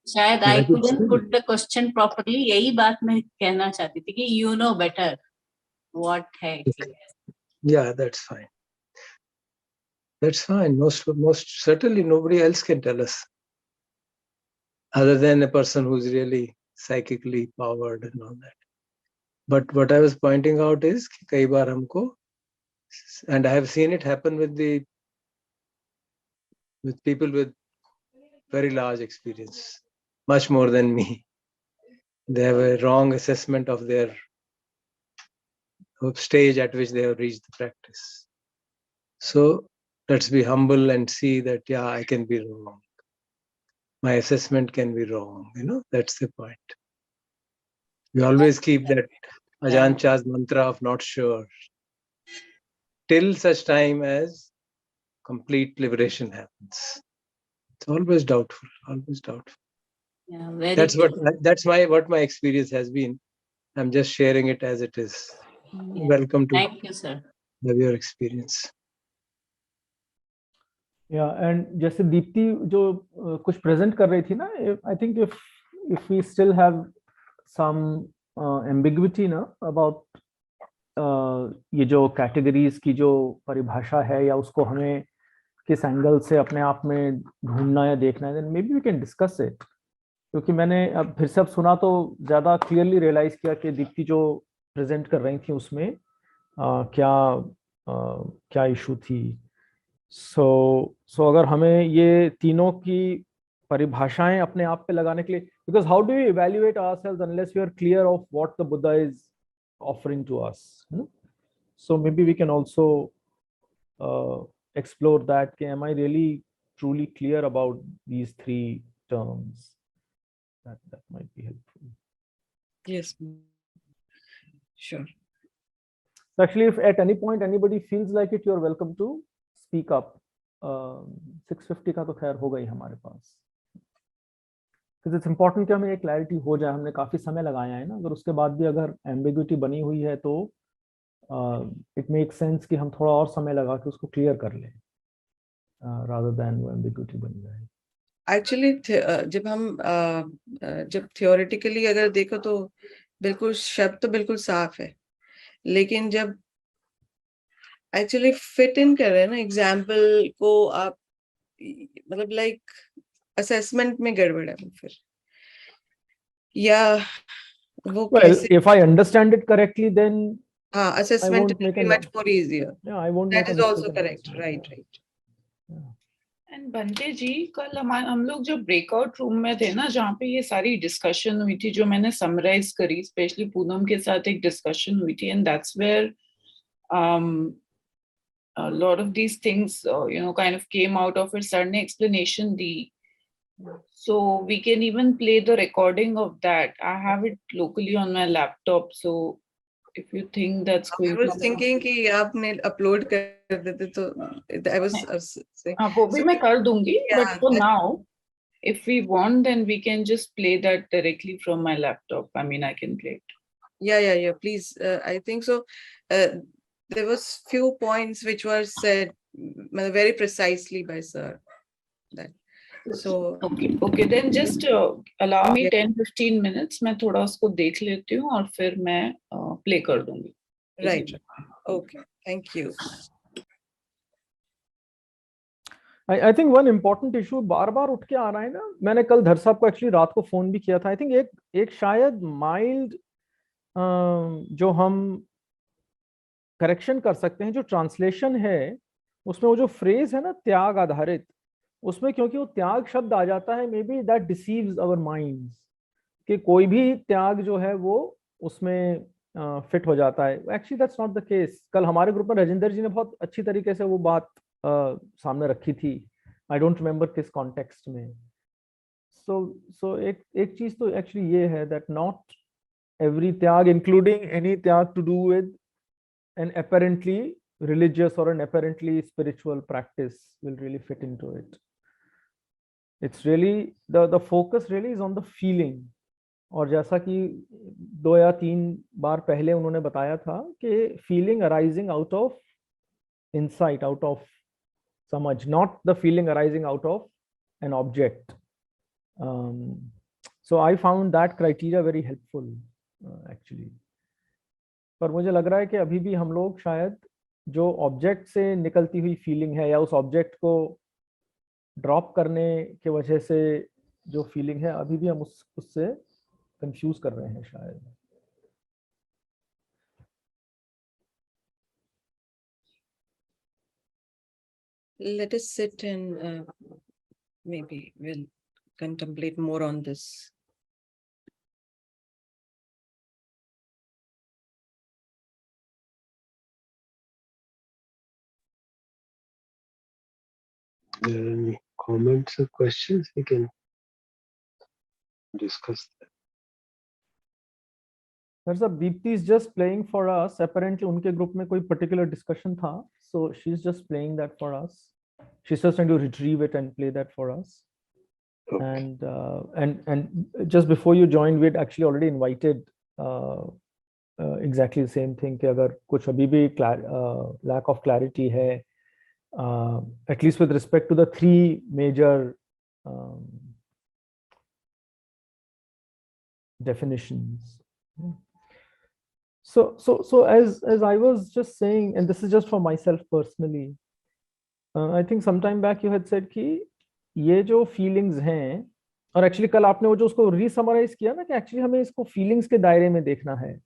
शायद I couldn't put the question properly. यही बात मैं कहना चाहती थी कि you know better what है. Yeah, that's fine. That's fine. Most certainly nobody else can tell us other than a person who's really psychically powered and all that. But what I was pointing out is कि कई बार हमको, and I have seen it happen with people with very large experience, much more than me. They have a wrong assessment of their stage at which they have reached the practice. So let's be humble and see that, yeah, I can be wrong. My assessment can be wrong. That's the point. We always keep that Ajahn Chah's mantra of not sure till such time as complete liberation happens. It's always doubtful, always doubtful. Yeah, very that's what my experience has been. I'm just sharing it as it is. Yeah. Welcome to Thank you, sir. Your experience. Yeah, and जैसे दीप्ति जो कुछ present कर रही थी ना, I think if we still have some ambiguity ना about ये जो कैटेगरीज की जो परिभाषा है या उसको हमें किस एंगल से अपने आप में ढूंढना या देखना है, then maybe we can discuss it. क्योंकि मैंने अब फिर से अब सुना तो ज्यादा क्लियरली रियलाइज किया कि दीप्ति जो प्रेजेंट कर रही थी उसमें क्या इशू थी. सो अगर हमें ये तीनों की परिभाषाएं अपने आप पे लगाने के लिए, because how do you evaluate ourselves unless we are clear of what the Buddha is offering to us. So maybe we can also explore that. Am I really truly clear about these three terms? That might be helpful. Yes, sure. Actually, if at any point anybody feels like it, you're welcome to speak up. 650 का तो खैर हो गई हमारे पास. Because it's important कि हमें एक clarity हो जाए. हमने काफी समय लगाया है ना, अगर उसके बाद भी अगर एम्बिग्विटी बनी हुई है तो इट मेक सेंस कि हम थोड़ा और समय लगा के उसको क्लियर कर लें rather than वो एम्बिग्विटी बन जाए. एक्चुअली जब थियोरेटिकली अगर देखो तो बिल्कुल शब्द तो बिल्कुल साफ है, लेकिन जब एक्चुअली फिट इन कर रहे हैं ना एग्जाम्पल को, आप मतलब लाइक असेसमेंट में गड़बड़ है फिर, या वो कैसे. If I understand it correctly, then assessment will be much more easier. Yeah, I won't That make is also correct. Right. And बंटे जी, कल हम लोग जब ब्रेकआउट रूम में थे ना, जहाँ पे ये सारी डिस्कशन हुई थी, जो मैंने समराइज करी, स्पेशली पूनम के साथ एक डिस्कशन हुई थी, and that's where a lot of these things kind of came out of it. Sir ने explanation the, so we can even play the recording of that. I have it locally on my laptop, so if you think that's I going was to thinking कि आपने upload कर देते तो I was saying. हाँ, वो भी So, मैं कर दूंगी, but yeah, for that- now, if we want, then we can just play that directly from my laptop. I mean, I can play it. yeah. Please, I think so. There was few points which were said very precisely by sir. That so Okay, then just allow me Yeah. 10-15 minutes. मैं थोड़ा उसको देख लेती हूँ और फिर मैं play कर दूंगी. right. Okay, thank you. I think one important issue बार बार उठ के आ रहा है ना, मैंने कल धर साहब को एक्चुअली रात को फोन भी किया था. आई थिंक एक शायद माइल्ड जो हम करेक्शन कर सकते हैं, जो ट्रांसलेशन है उसमें वो जो फ्रेज है ना त्याग आधारित, उसमें क्योंकि वो त्याग शब्द आ जाता है, may be that deceives our minds, कि कोई भी त्याग जो है वो उसमें फिट हो जाता है. Actually that's not the case. कल हमारे ग्रुप में राजेंद्र जी ने बहुत अच्छी तरीके से वो बात सामने रखी थी. आई डोंट रिमेम्बर किस कॉन्टेक्स्ट में. सो एक चीज तो एक्चुअली ये है दैट नॉट एवरी त्याग, इंक्लूडिंग एनी त्याग to do with an apparently religious or an apparently spiritual practice, will really fit into it. It's really the focus really is on the feeling. और जैसा कि 2 या 3 बार पहले उन्होंने बताया था कि feeling arising out of insight, out of समझ, not the feeling arising out of an object. So I found that criteria very helpful actually. पर मुझे लग रहा है कि अभी भी हम लोग शायद जो ऑब्जेक्ट से निकलती हुई फीलिंग है या उस ऑब्जेक्ट को ड्रॉप करने के वजह से जो फीलिंग है, अभी भी हम उससे कंफ्यूज कर रहे हैं शायद. Let us sit and maybe we'll contemplate more on this. There are any comments or questions? We can discuss that. There's a Deepti is just playing for us. Apparently उनके ग्रुप में कोई particular discussion था, so she's just playing that for us. She's just trying to retrieve it and play that for us. Okay. And just before you joined, we had actually already invited exactly the same thing कि अगर कुछ अभी भी lack of clarity है, at least with respect to the 3 major definitions. So as I was just saying, and this is just for myself personally, I think sometime back you had said कि ये जो feelings हैं, और actually कल आपने वो जो उसको रीसमराइज किया ना कि एक्चुअली हमें इसको फीलिंग्स के दायरे में देखना है,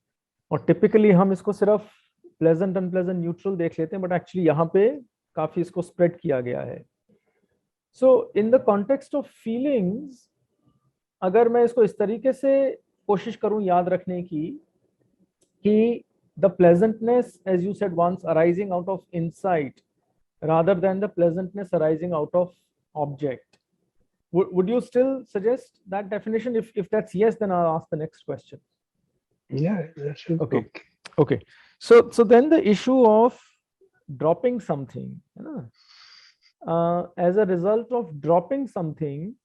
और टिपिकली हम इसको सिर्फ प्लेजेंट अनप्लेजेंट न्यूट्रल देख लेते हैं, बट एक्चुअली यहाँ पे काफी इसको स्प्रेड किया गया है. So in the context of feelings, अगर मैं इसको इस तरीके से कोशिश करूं याद रखने की कि the pleasantness, as you said once, arising out of insight rather than the pleasantness arising out of object. Would you still suggest that definition? If that's yes, then I'll ask the next question. Yeah, that's okay. Okay. So then the issue of dropping something, as a result of dropping something,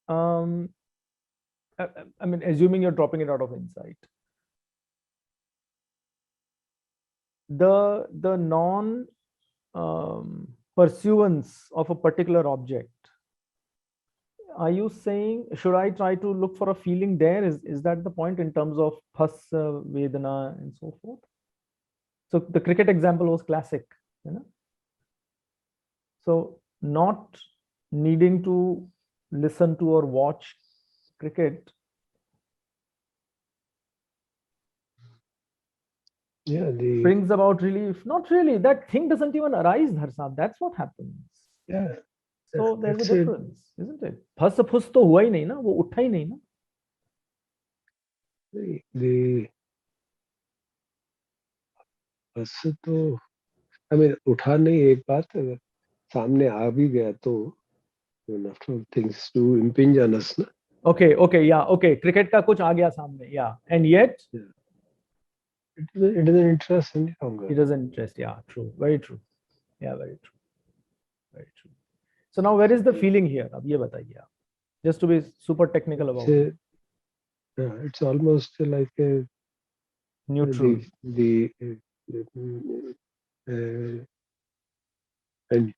I mean, assuming you're dropping it out of insight, the non pursuance of a particular object, are you saying should I try to look for a feeling there? Is that the point in terms of phasa, vedana and so forth? So the cricket example was classic, so not needing to listen to or watch cricket, yeah, brings about relief. Not really, that thing doesn't even arise, Dharsab. That's what happens. Yeah. So there's a That's it. difference, isn't it? फस फुस तो हुआ ही नहीं ना, वो उठा ही नहीं ना. The बस तो हमें उठा नहीं, एक बात अगर सामने आ भी गया तो after things do impinge on us, ना. Okay, yeah, okay. Cricket का कुछ आ गया सामने, yeah, and yet it doesn't interest any longer. it doesn't interest. Yeah, true, very true. Yeah, very true, very true. So now where is the feeling here? अब ये बताइए आप. Just to be super technical about it. It's almost like a Neutral. the and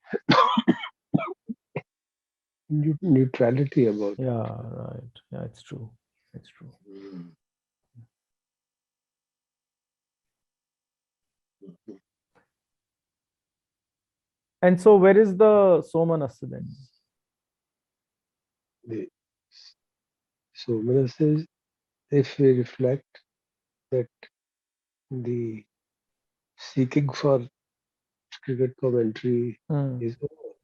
neutrality about Yeah, right. Yeah, it's true. It's true. And so where is the somanassa then? the somanassa is, if we reflect that the seeking for cricket commentary is over,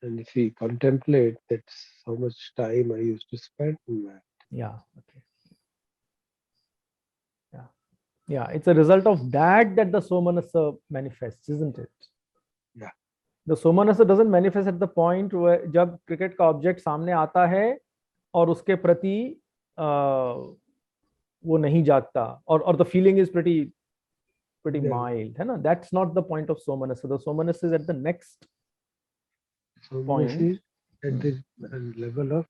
and if we contemplate that's how much time I used to spend on that. Yeah, okay. Yeah, it's a result of that the somanassa manifests, isn't it? Yeah. The somanassa doesn't manifest at the point where जब cricket का object सामने आता है और उसके प्रति वो नहीं जागता, or the feeling is pretty mild, है ना? That's not the point of somanassa. The somanassa is at the next point. Is at the level of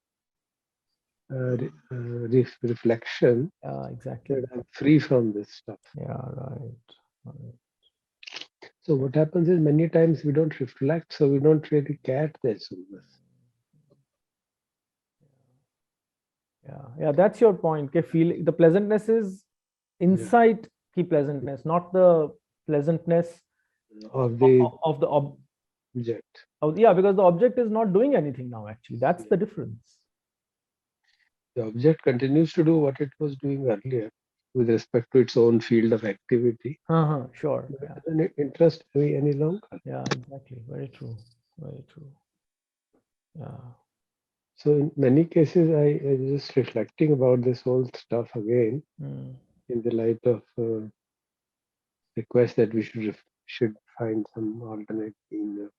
reflection. Yeah, exactly. That I'm free from this stuff. Yeah, right. So what happens is many times we don't reflect, so we don't really catch that somanassa. Yeah, that's your point. Okay, feeling the pleasantness is insight की pleasantness, not the pleasantness of the object. Yeah, because the object is not doing anything now. Actually, that's the difference. The object continues to do what it was doing earlier with respect to its own field of activity. Sure. It doesn't interest me any longer. Yeah, exactly. Very true. Very true. Yeah. So in many cases, I just reflecting about this whole stuff again in the light of request that we should find some alternate means of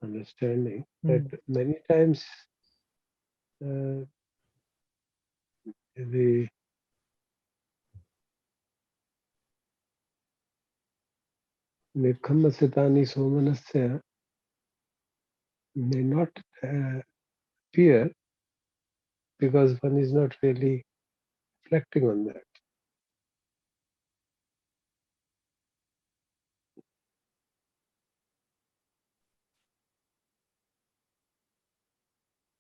understanding. That many times the Nirkhammasitani Somanasya may not appear because one is not really reflecting on that.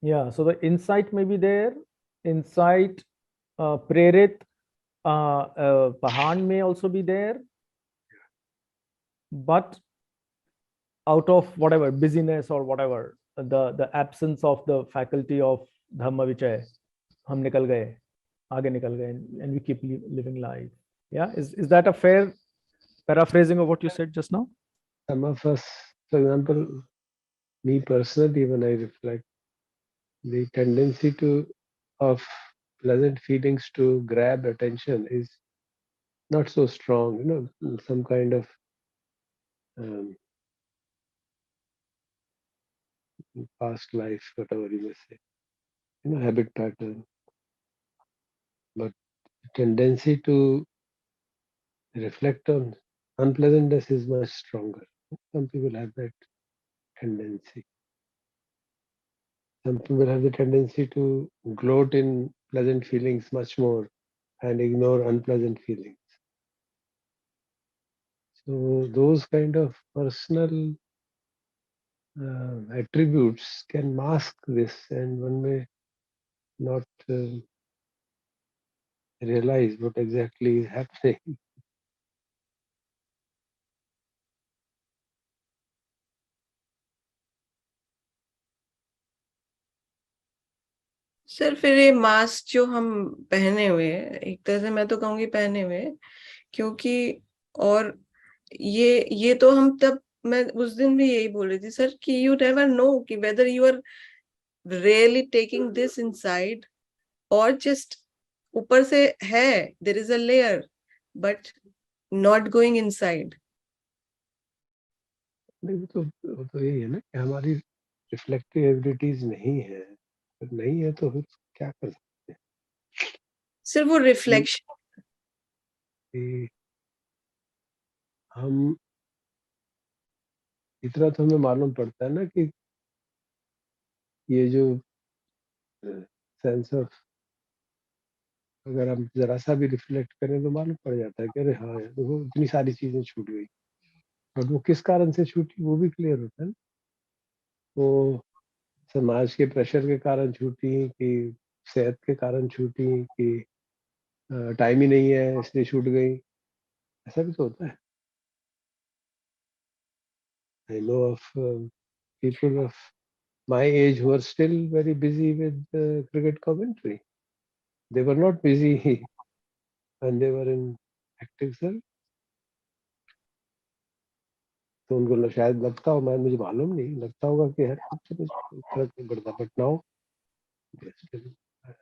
Yeah, so the insight may be there. Insight, prerit, pahan may also be there. But out of whatever busyness or whatever, the absence of the faculty of dhamma vichaya, hum nikal gaye, aage nikal gaye, and we keep living life. Yeah, is that a fair paraphrasing of what you said just now? Some of us, for example, me personally, when I reflect, the tendency of pleasant feelings to grab attention is not so strong. Some kind of past life, whatever you may say, habit pattern. But the tendency to reflect on unpleasantness is much stronger. Some people have that tendency. Some people have the tendency to gloat in pleasant feelings much more and ignore unpleasant feelings. So those kind of personal attributes can mask this, and one may not realize what exactly is happening. Sir फिर ये mask जो हम पहने हुए हैं, एक तरह से मैं तो कहूँगी पहने हुए, क्योंकि और ये तो हम तब मैं उस दिन भी यही बोल रही थी सर कि you never know कि whether you are really taking this inside or just ऊपर से है, there is a layer but not going inside. नहीं, वो तो यही है ना कि हमारी रिफ्लेक्टिव एबिलिटीज नहीं है, अगर नहीं है तो फिर क्या कर सकते सिर्फ वो रिफ्लेक्शन कि हम इतना तो हमें मालूम पड़ता है ना कि ये जो सेंस ऑफ, अगर हम जरा सा भी रिफ्लेक्ट करें तो मालूम पड़ जाता है कि अरे हाँ यार देखो इतनी सारी चीजें छूट गई, और वो किस कारण से छूटी वो भी क्लियर होता है ना। वो समाज के प्रेशर के कारण छूटी, कि सेहत के कारण छूटी, कि टाइम ही नहीं है इसलिए छूट गई, ऐसा भी तो होता है। I know of people of my age who are still very busy with cricket commentary. They were not busy when they were in active service. तो उनको शायद लगता हो, मैं मुझे मालूम नहीं, लगता होगा कि यार कुछ से कुछ फर्क नहीं पड़ता, but now they're still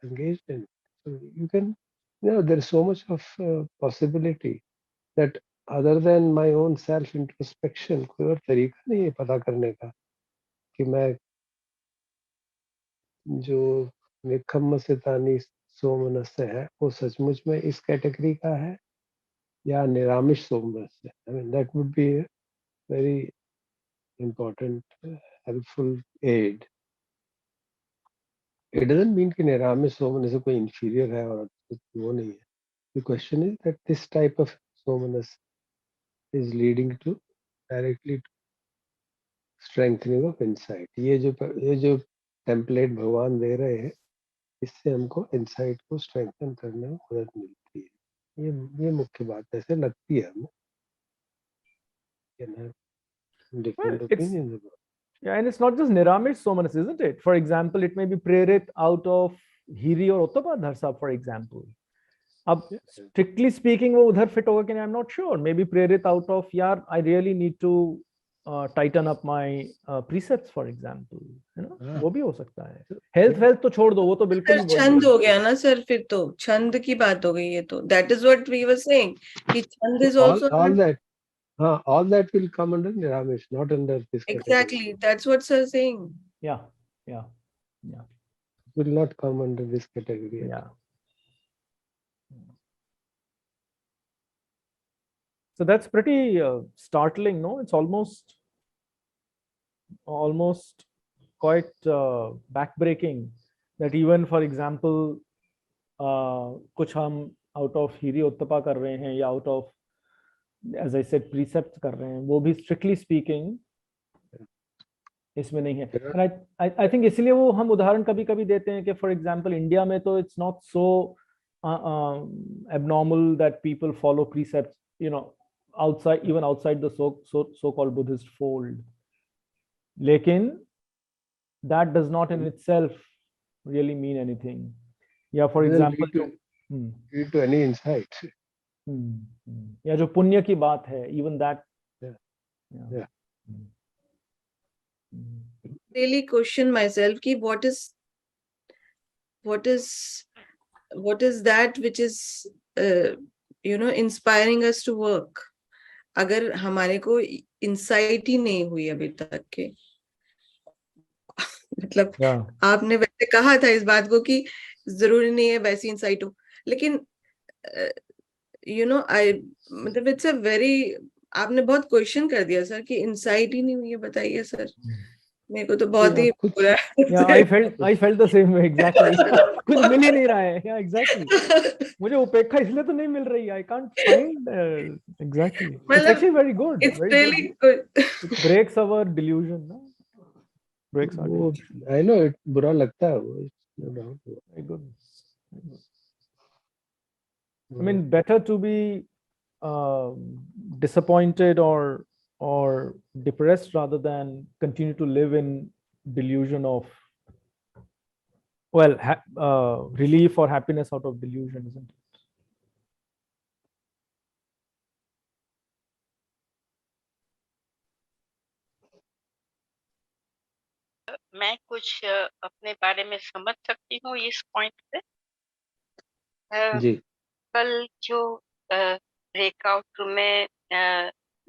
engaged in. So you can, there is so much of possibility that other than my own self introspection, कोई और तरीका नहीं है पता करने का कि मैं जो निखम्म से तानी सोमनस्य है वो सचमुच में इस कैटेगरी का है या निरामिष सोमनस्य। I mean that would be a very important helpful aid. It doesn't mean कि निरामिष सोमनस्य कोई inferior है और वो नहीं है. The question is that this type of somanus is leading to directly to strengthening of insight. ये जो template भगवान दे रहे हैं, इससे हमको insight को strengthen करने में मदद मिलती है। ये मुख्य बात ऐसे लगती है हमें। Can have different opinions about. Yeah, and it's not just Niramish Somanas, isn't it? For example, it may be Prerit out of Hiri or Uttapadharsa, for example. अब strictly speaking वो उधर fit होगा कि नहीं, I'm not sure. Maybe Prerit out of यार I really need to tighten up my precepts, for example. You know, वो भी हो सकता है. Health तो छोड़ दो, वो तो बिल्कुल ही छंद हो गया ना सर, फिर तो छंद की बात हो गई है। तो that is what we were saying कि छंद is also all that will come under Niramish, not under this category. exactly that's what sir is saying. Yeah. It will not come under this category. Yeah. So that's pretty startling, no? It's almost quite backbreaking that even, for example, कुछ हम out of Hiri Uttapa कर रहे हैं या out of, as I said, precepts कर रहे हैं, वो भी strictly speaking इसमें नहीं है. And I think इसलिए वो हम उदाहरण कभी-कभी देते हैं कि for example India में तो it's not so abnormal that people follow precepts, you know, even outside the so-called Buddhist fold. लेकिन that does not in itself really mean anything. Yeah, for example, lead to any insight. या जो पुण्य की बात है, even that. Yeah. Really question myself कि what is that which is inspiring us to work. अगर हमारे को इंसाइट ही नहीं हुई अभी तक के, मतलब आपने वैसे कहा था इस बात को कि जरूरी नहीं है वैसी इंसाइट हो, लेकिन मतलब इट्स अ वेरी, आपने बहुत क्वेश्चन कर दिया सर कि इंसाइट ही नहीं हुई है, बताइए सर। मेरे को तो बहुत ही बुरा I felt the same way exactly. कुछ मिल ही नहीं रहा है. Yeah, exactly. मुझे उपेक्षा इसलिए तो नहीं मिल रही. I can't find exactly. It's actually very good. It's really good. It breaks our delusion, no? Breaks our delusion. I know it बुरा लगता है वो. No doubt. Very good. I mean, better to be disappointed or depressed rather than continue to live in delusion of, well, relief or happiness out of delusion, isn't it? मैं कुछ अपने बारे में समझ सकती हूँ इस पॉइंट पे। जी कल जो ब्रेकआउट में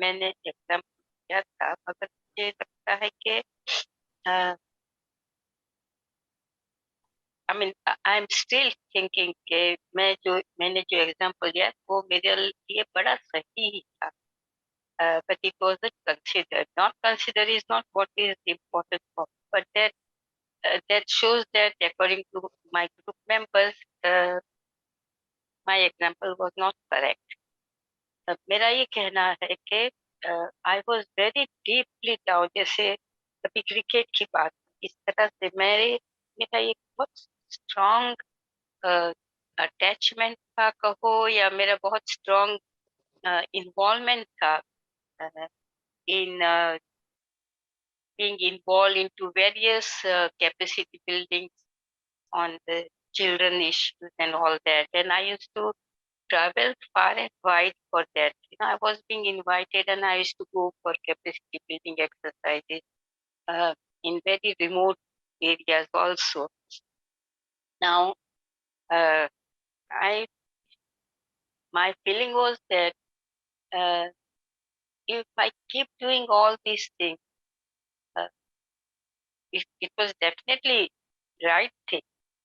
मैंने एग्जाम किया था, मगर मुझे लगता है कि I mean I am still thinking कि मैंने जो एग्जाम्पल दिया वो मेरे लिए बड़ा सही ही था, but it wasn't considered. Not consider is not what is important for, but that shows that according to my group members, my example was not correct. मेरा ये कहना है कि I was very deeply down, जैसे कभी cricket की बात इस तरह से मेरा एक बहुत स्ट्रॉन्ग अटैचमेंट था कहो, या मेरा बहुत स्ट्रॉन्ग इन्वॉल्वमेंट था in being involved into various capacity buildings on the children issues and all that. And I used to travel far and wide for that. I was being invited and I used to go for capacity building exercises in very remote areas also. Now, uh, I my feeling was that if I keep doing all these things, uh, it was definitely right thing.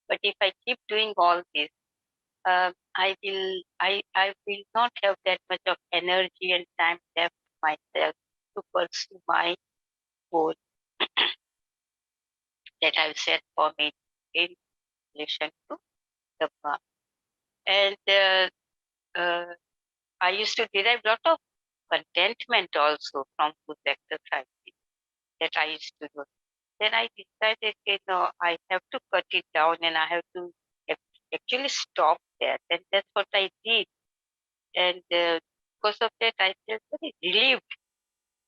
But if I keep doing all this, I will not have that much of energy and time left myself to pursue my goal that I've set for me in relation to the Dhamma. And I used to derive a lot of contentment also from those exercises that I used to do. Then I decided, I have to cut it down and I have to actually stop that. And that's what I did. And because of that, I felt very relieved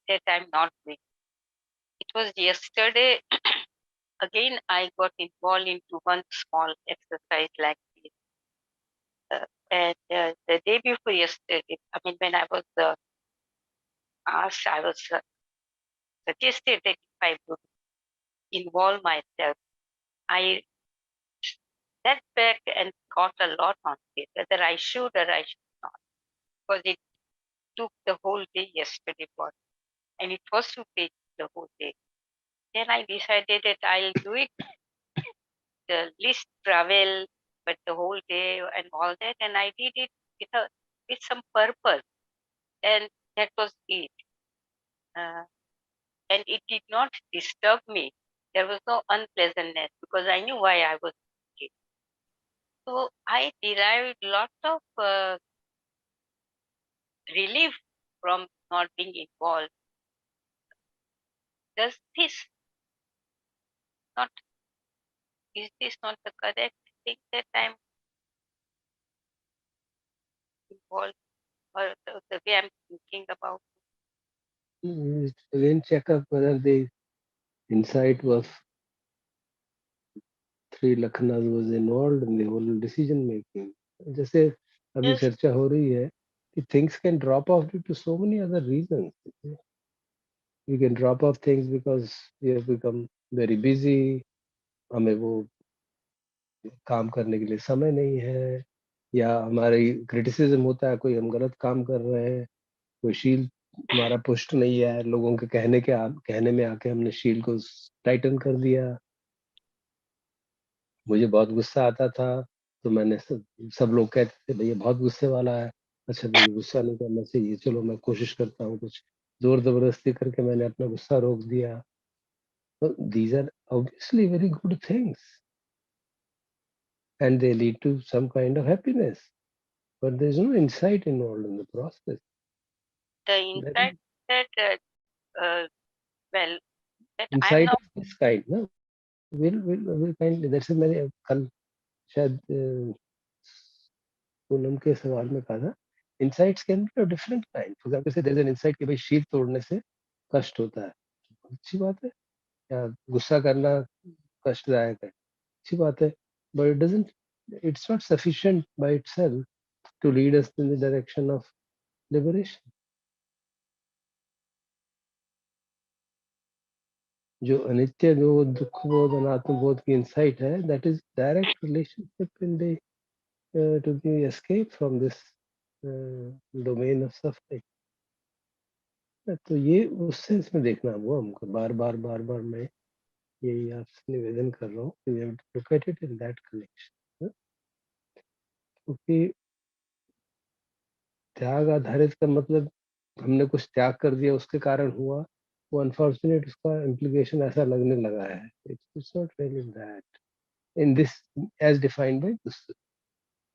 that I'm not doing. It was yesterday, again, I got involved into one small exercise like this. And the day before yesterday, I mean, when I was asked, I was suggested that if I would involve myself, I sat back and thought a lot on it, whether I should or I should not, because it took the whole day yesterday for me, and it was to take the whole day. Then I decided that I'll do it, the least travel, but the whole day and all that, and I did it with some purpose, and that was it. Uh, and it did not disturb me. There was no unpleasantness because I knew why I was doing it. So I derived lot of relief from not being involved. Does this not is this not the correct thing that I'm involved, or the way I'm thinking about? again check up whether the insight was three Lakhnas was involved in the whole decision making. जैसे अभी Just चर्चा हो रही है कि things can drop off due to so many other reasons. We can drop off things because we have become very busy. हमें वो काम करने के लिए समय नहीं है, या हमारी क्रिटिसिज्म होता है कोई हम गलत काम कर रहे हैं, कोई शील हमारा पुष्ट नहीं है, लोगों के कहने में आके हमने शील को टाइटन कर दिया। मुझे बहुत गुस्सा आता था तो मैंने सब लोग कहते थे भैया बहुत गुस्से वाला है, अच्छा भैया गुस्सा नहीं करना चाहिए, चलो मैं कोशिश करता हूँ, कुछ जोर जबरदस्ती करके मैंने अपना गुस्सा रोक दिया। तो these are obviously very good things and they lead to some kind of happiness, but there's no insight involved in the process. the That insight that well, that I'm insight not. of this kind, no, will kind, that's मैंने कल शायद पूनम के सवाल में कहा था, insights can be of different kind. For example, say there's an insight कि भाई शील तोड़ने से कष्ट होता है, अच्छी बात है, या गुस्सा करना कष्टदायक है, अच्छी बात है, but it doesn't, it's not sufficient by itself to lead us in the direction of liberation. जो अनित्य बोध, दुख बोध, अनात्म बोध की इंसाइट है, that is direct relationship in the to the escape from this domain of suffering. तो ये उस सेंस में देखना वो हमको बार बार मैं यही आपसे निवेदन कर रहा हूँ कि we have to look at it in that connection. क्योंकि त्याग आधारित का मतलब हमने कुछ त्याग कर दिया उसके कारण हुआ, वो अनफॉर्चुनेट उसका इम्प्लीकेशन ऐसा लगने लगा है. It's not really that in this as defined by this.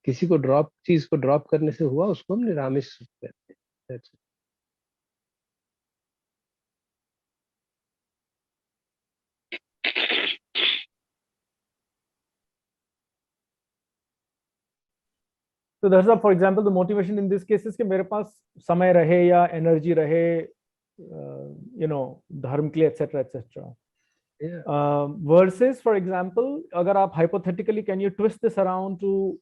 किसी को चीज को ड्रॉप करने से हुआ, उसको हम निरामिष सुख कहते हैं. That's it. So that's the, for example, the motivation in this case is कि मेरे पास समय रहे या एनर्जी रहे, धर्म के लिए, etc. etc. Yeah. Versus, for example, अगर आप hypothetically, can you twist this around to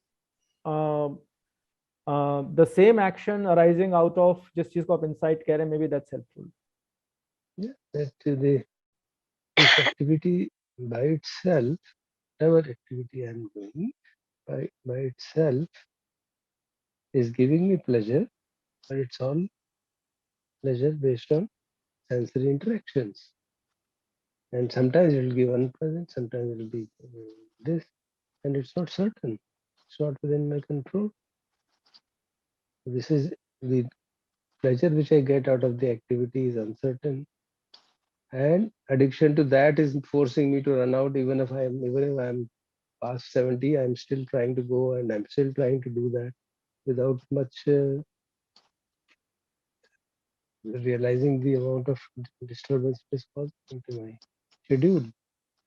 the same action arising out of जिस चीज को आप insight कह रहे हैं, maybe that's helpful. Yeah, that this activity by itself, whatever activity I'm doing, by itself is giving me pleasure, but it's all pleasure based on sensory interactions. And sometimes it will give unpleasant, sometimes it will be this, and it's not certain. It's not within my control. This is the pleasure which I get out of the activity is uncertain, and addiction to that is forcing me to run out. Even if I'm past 70, I'm still trying to go, and I'm still trying to do that without much realizing the amount of disturbance it is causing to my schedule,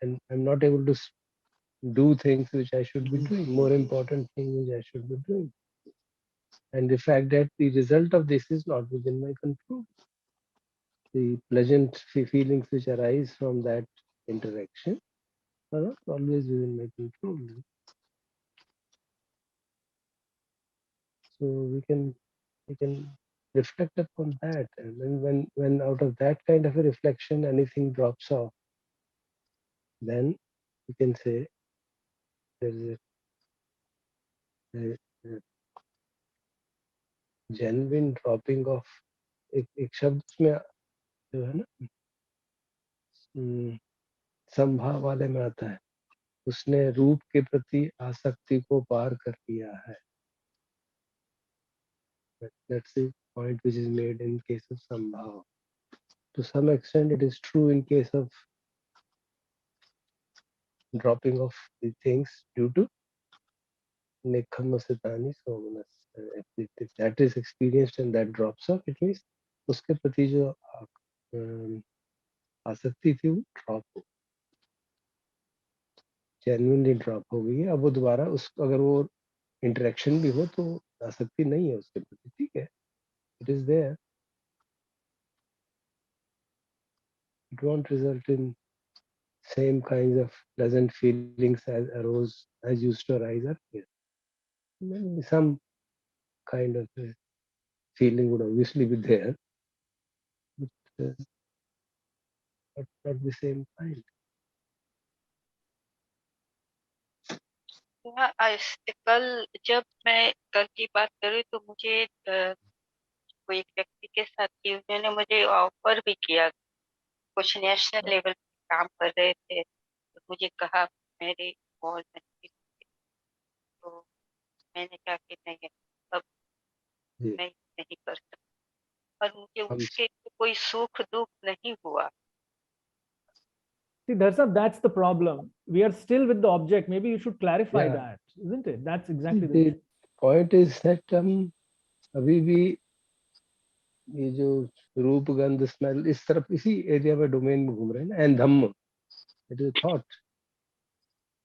and I'm not able to do things which I should be doing, more important things which I should be doing. And the fact that the result of this is not within my control. The pleasant feelings which arise from that interaction are not always within my control. So we can reflect upon that, and then when out of that kind of a reflection anything drops off, then we can say there is a genuine dropping of एक शब्द में जो है ना संभाव वाले में आता है, उसने रूप के प्रति आसक्ति को पार कर लिया है. That's the point which is made in case of sambhav. To some extent it is true in case of dropping of the things due to nekhammasatani somanas. If that is experienced and that drops off, it means उसके प्रति जो आसक्ति थी वो drop हो, genuinely drop हो गई है. अब वो दोबारा उस अगर वो इंटरेक्शन भी हो तो आसक्ति नहीं है उसके प्रति, ठीक है, it is there. It won't result in same kinds of pleasant feelings as used to arise earlier. Maybe some kind of a feeling would obviously be there, but not the same kind. कल जब मैं कल की बात करूँ तो मुझे कोई एक व्यक्ति के साथ की उन्होंने मुझे ऑफर भी किया, कुछ नेशनल लेवल पे काम कर रहे थे, तो मुझे कहा मेरे मॉल में, तो मैंने कहा कि नहीं अब मैं नहीं कर सकता, और मुझे उसके कोई सुख दुख नहीं हुआ. See, that's the problem. We are still with the object. Maybe you should clarify Yeah. that, isn't it? That's exactly the The issue. point is that अभी भी ये जो रूप गंध स्मेल इस तरफ इसी एरिया में डोमेन में घूम रहे हैं ना, and Dhamma, it is thought.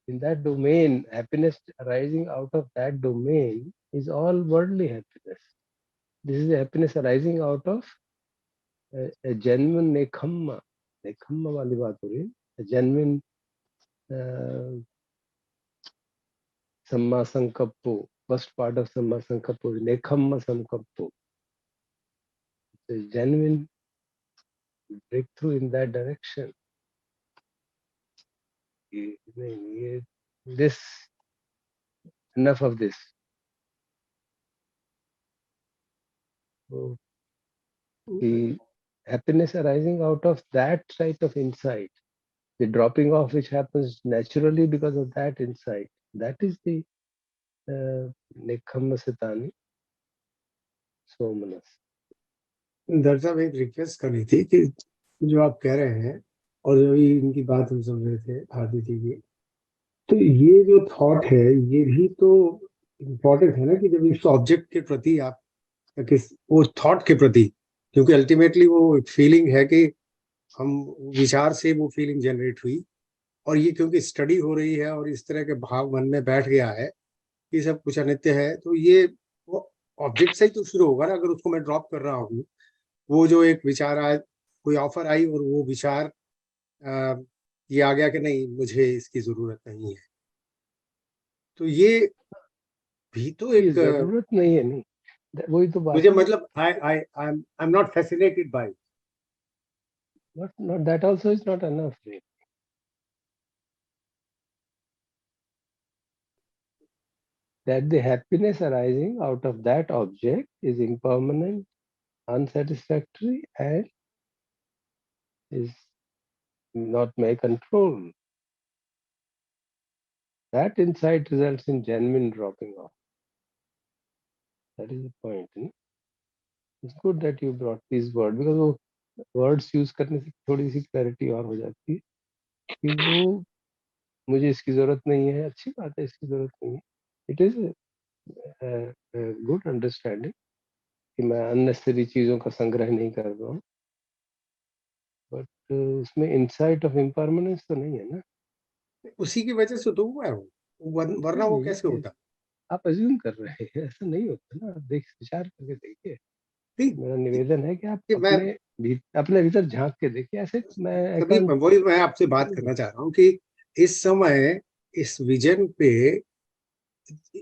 In that domain, happiness arising out of that domain is all worldly happiness. This is the happiness arising out of a genuine nekhamma. Nekhamma वाली बात हो रही है. A genuine samma sankappo. First part of samma sankappo is nekhamma sankappo. It's a genuine breakthrough in that direction. this enough of this. So, the happiness arising out of that type of insight, the dropping off which happens naturally because of that insight, that is the nekhammasatani somanas. दर्शक साहब एक request करनी थी कि जो आप कह रहे हैं और जो इनकी बात हम सुन रहे थे भारती जी की, तो ये जो थॉट है ये भी तो इम्पोर्टेंट है ना, कि जब इस ऑब्जेक्ट के प्रति आप किस वो थॉट के प्रति, क्योंकि अल्टीमेटली वो एक फीलिंग है कि हम विचार से वो फीलिंग जनरेट हुई, और ये क्योंकि स्टडी हो रही है और इस तरह के भाव मन में बैठ गया है कि सब कुछ अनित्य है, तो ये वो ऑब्जेक्ट से ही तो शुरू होगा ना। अगर उसको मैं ड्रॉप कर रहा हूँ, वो जो एक विचार आया, कोई ऑफर आई और वो विचार ये आ गया कि नहीं मुझे इसकी जरूरत नहीं है, तो ये भी तो एक जरूरत नहीं है, नहीं वही तो बात मुझे है। मतलब आई am not fascinated by, not that also is not enough. That the happiness arising out of that object is impermanent, unsatisfactory, and is not my control. That insight results in genuine dropping off. That is the point. It's good that you brought these words, because वो words use करने से थोड़ी सी clarity और हो जाती है कि वो मुझे इसकी जरूरत नहीं है, अच्छी बात है, इसकी जरूरत नहीं है. It is a good understanding कि मैं unnecessary चीजों का संग्रह नहीं कर रहा हूँ, बट उसमें इंसाइट ऑफ इम्परमानेंस तो नहीं है ना. उसी की वजह से तो हुआ है वो, वरना वो कैसे होता. आप अज्यूम कर रहे हैं, ऐसा नहीं होता ना. आप विचार करके देखिए. मेरा निवेदन है कि आप अपने भीतर झांक के देखिए. ऐसे वही मैं आपसे बात करना चाह रहा हूँ कि इस समय इस विजन पे,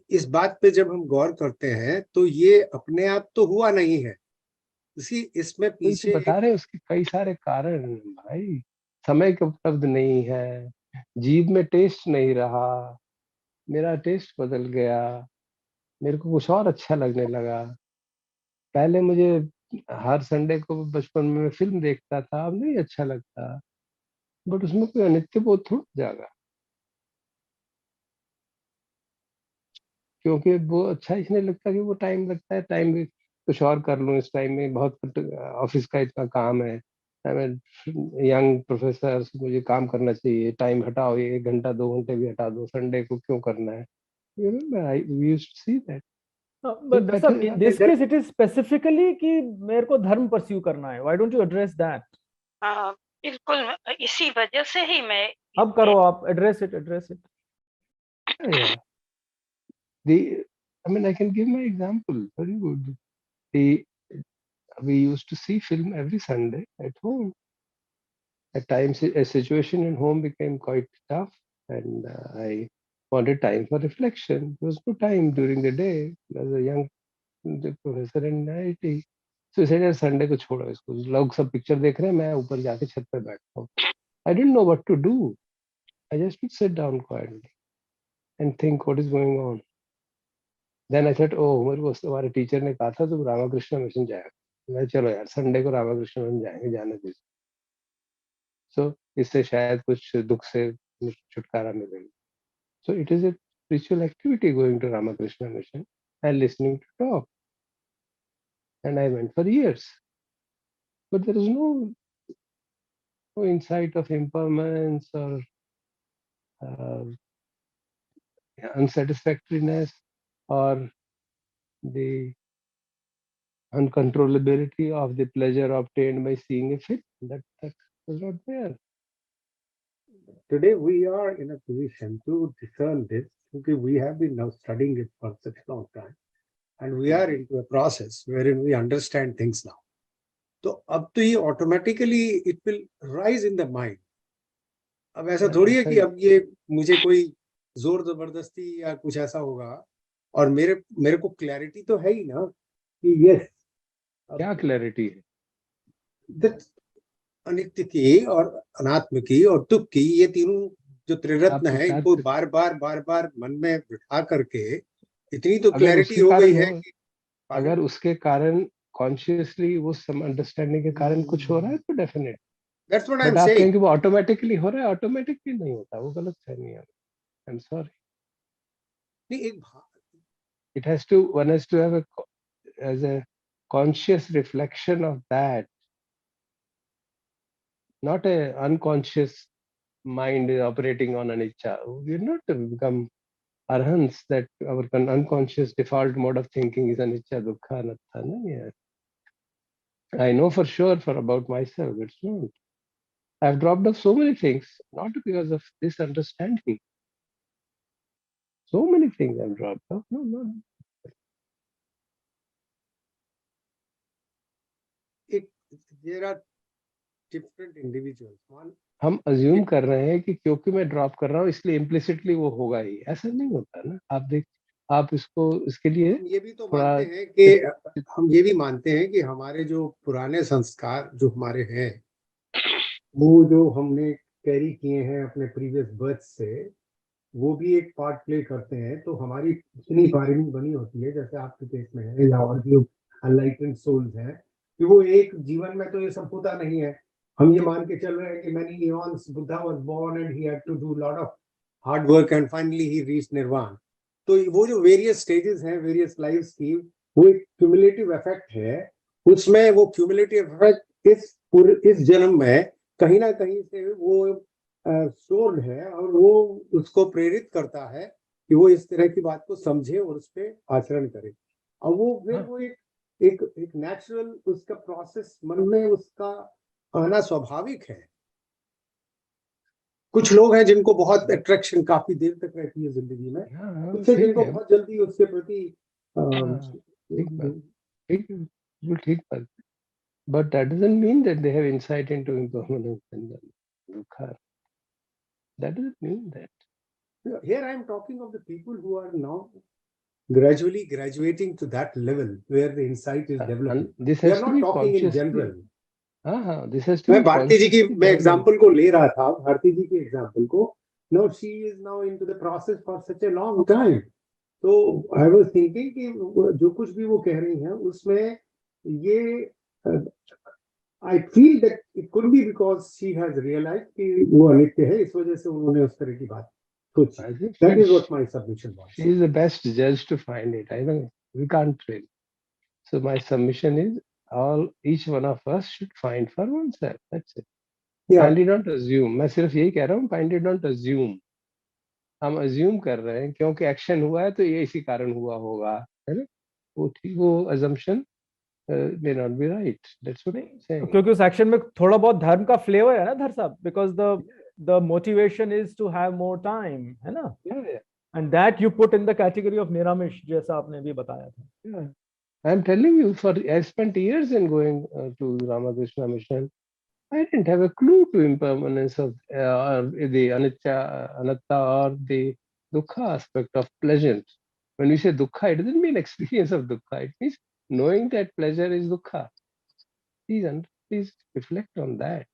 इस बात पे जब हम गौर करते हैं तो ये अपने आप तो हुआ नहीं है, इसमें पीछे बता रहे उसके कई सारे कारण भाई. समय के उपलब्ध नहीं है, जीभ में टेस्ट नहीं रहा, मेरा टेस्ट बदल गया, मेरे को कुछ और अच्छा लगने लगा. पहले मुझे हर संडे को बचपन में मैं फिल्म देखता था, अब नहीं अच्छा लगता, बट उसमें कोई अनित्य बोध थोड़ा जागा, क्योंकि वो अच्छा इसलिए लगता कि वो टाइम लगता है, टाइम में कुछ और कर लूँ, इस टाइम में बहुत ऑफिस का इतना काम है, यंग प्रोफेसर, मुझे काम करना चाहिए, टाइम हटाओ, ये 1 घंटा 2 घंटे भी हटा दो, संडे को क्यों करना है. You remember, we used to see that. But in this case it is specifically कि मेरे को धर्म परस्यू करना है. Why don't you address that? बिल्कुल, इसी वजह से ही मैं अब करो आप, address it. Yeah. I mean, I can give my example. Very good. We used to see film every Sunday at home. At times, a situation in home became quite tough, and I wanted time for reflection. There was no time during the day as a young professor in IIT. So I said, Sunday को छोड़ो इसको, लोग सब picture देख रहे हैं, मैं ऊपर जाके छत पे बैठता हूँ. I didn't know what to do. I just would sit down quietly and think what is going on. Then I thought, oh, मेरे को हमारे टीचर ने कहा था तुम रामाकृष्ण मिशन जाएगा. मैं चलो यार संडे को रामाकृष्ण मिशन जाएंगे, जाने दीजिए. So इससे शायद कुछ दुख से छुटकारा मिलेगा. So it is a spiritual activity going to Ramakrishna mission and listening to talk. And I went for years. But there is no insight of impermanence or unsatisfactoriness or the uncontrollability of the pleasure obtained by seeing a film. That was not there. Today we are in a position to discern this because we have been now studying it for such a long time, and we are into a process wherein we understand things now. तो अब तो ये automatically it will rise in the mind. अब ऐसा थोड़ी है कि अब ये मुझे कोई जोर जबरदस्ती या कुछ ऐसा होगा, और मेरे को क्लैरिटी तो है ही ना कि यस. क्या क्लैरिटी है? अनित्य की और अनात्म की और दुख की, ये तीनों जो त्रिरत्न है, इनको बार बार मन में बिठा करके इतनी तो क्लैरिटी हो गई है कि अगर उसके कारण कॉन्शियसली वो सम अंडरस्टैंडिंग के कारण कुछ हो रहा है तो definite, that's what I am but आप सेइंग। कहेंगे वो ऑटोमेटिकली हो रहा है, ऑटोमेटिकली नहीं होता, वो गलत फहमी है। आई एम सॉरी, नहीं, एक it has to, one has to have as a conscious reflection of that, not a unconscious mind operating on anicca. We are not to become arhants that our unconscious default mode of thinking is anicca, dukkha, anatta. No, yeah. I know for sure for about myself, it's not. I've dropped off so many things, not because of this understanding. So many things I've dropped off. No. there are different individuals. One, हम assume कर रहे हैं कि क्योंकि मैं drop कर रहा हूँ इसलिए इम्प्लिसिटली वो होगा ही, ऐसा नहीं होता ना। आप इसको इसके लिए हम ये भी तो थोड़ा मानते हैं कि हम ये भी मानते हैं कि हमारे जो पुराने संस्कार जो हमारे हैं, वो जो हमने कैरी किए हैं अपने प्रीवियस बर्थ से, वो भी एक पार्ट प्ले करते हैं। तो हमारी इतनी पारिंग बनी होती है, जैसे आपके केस में है या और जो अनलाइटेंड सोल्स हैं, कि वो एक जीवन में तो ये सब होता नहीं है। हम ये मान के चल रहे हैं कि many eons Buddha was born and he had to do lot of hard work and finally he reached nirvana। तो वो जो वेरियस स्टेजेस हैं, वेरियस लाइव्स की, वो एक क्यूमुलेटिव इफेक्ट है। उसमें वो क्यूमुलेटिव इफेक्ट इस जन्म में कहीं ना कहीं से वो स्टोर्ड है और वो उसको प्रेरित करता है कि वो इस तरह की बात को समझे और उस पर आचरण करे। और वो फिर वो एक नेचुरल उसका प्रोसेस मन में उसका आना स्वाभाविक है। कुछ लोग हैं जिनको बहुत अट्रैक्शन काफी देर तक रहती है जिंदगी में, कुछ हैं जिनको बहुत जल्दी उसके प्रति ठीक बात, but that doesn't mean that they have insight into impermanence and dukkha. That doesn't mean that. Here I am talking of the people who are now gradually graduating to that level where the insight is developing. This We has are to not be talking in consciously. general. This has to मैं be Bharti जी की consciously मैं developed. Example को ले रहा था, भारती जी के example को। No, she is now into the process for such a long time. So I was thinking कि जो कुछ भी वो कह रही हैं उसमें ये I feel that it could be because she has realized कि वो अनित्य है, इस वजह से उन्होंने उस तरह की बात सोची। That is what my submission was. She is the best judge to find it. I don't. We can't really. So my submission is each one of us should find for oneself. That's it. Yeah. Find it, don't assume. मैं सिर्फ यही कह रहा हूँ, find it, don't assume. हम assume कर रहे हैं क्योंकि एक्शन हुआ है तो ये इसी कारण हुआ होगा, है ना? वो ठीक, वो assumption may not be right. That's what I'm saying. क्योंकि उस एक्शन में थोड़ा बहुत धर्म का फ्लेवर है ना धर साहब, because the motivation is to have more time, है ना? Yeah. And that you put in the category of niramish, जैसा आपने भी बताया था. Yeah. I'm telling you, I spent years in going to Ramakrishna Mission. I didn't have a clue to impermanence of the anatta or the dukkha aspect of pleasure. When we say dukkha, it doesn't mean experience of dukkha. It means knowing that pleasure is dukkha. Please reflect on that.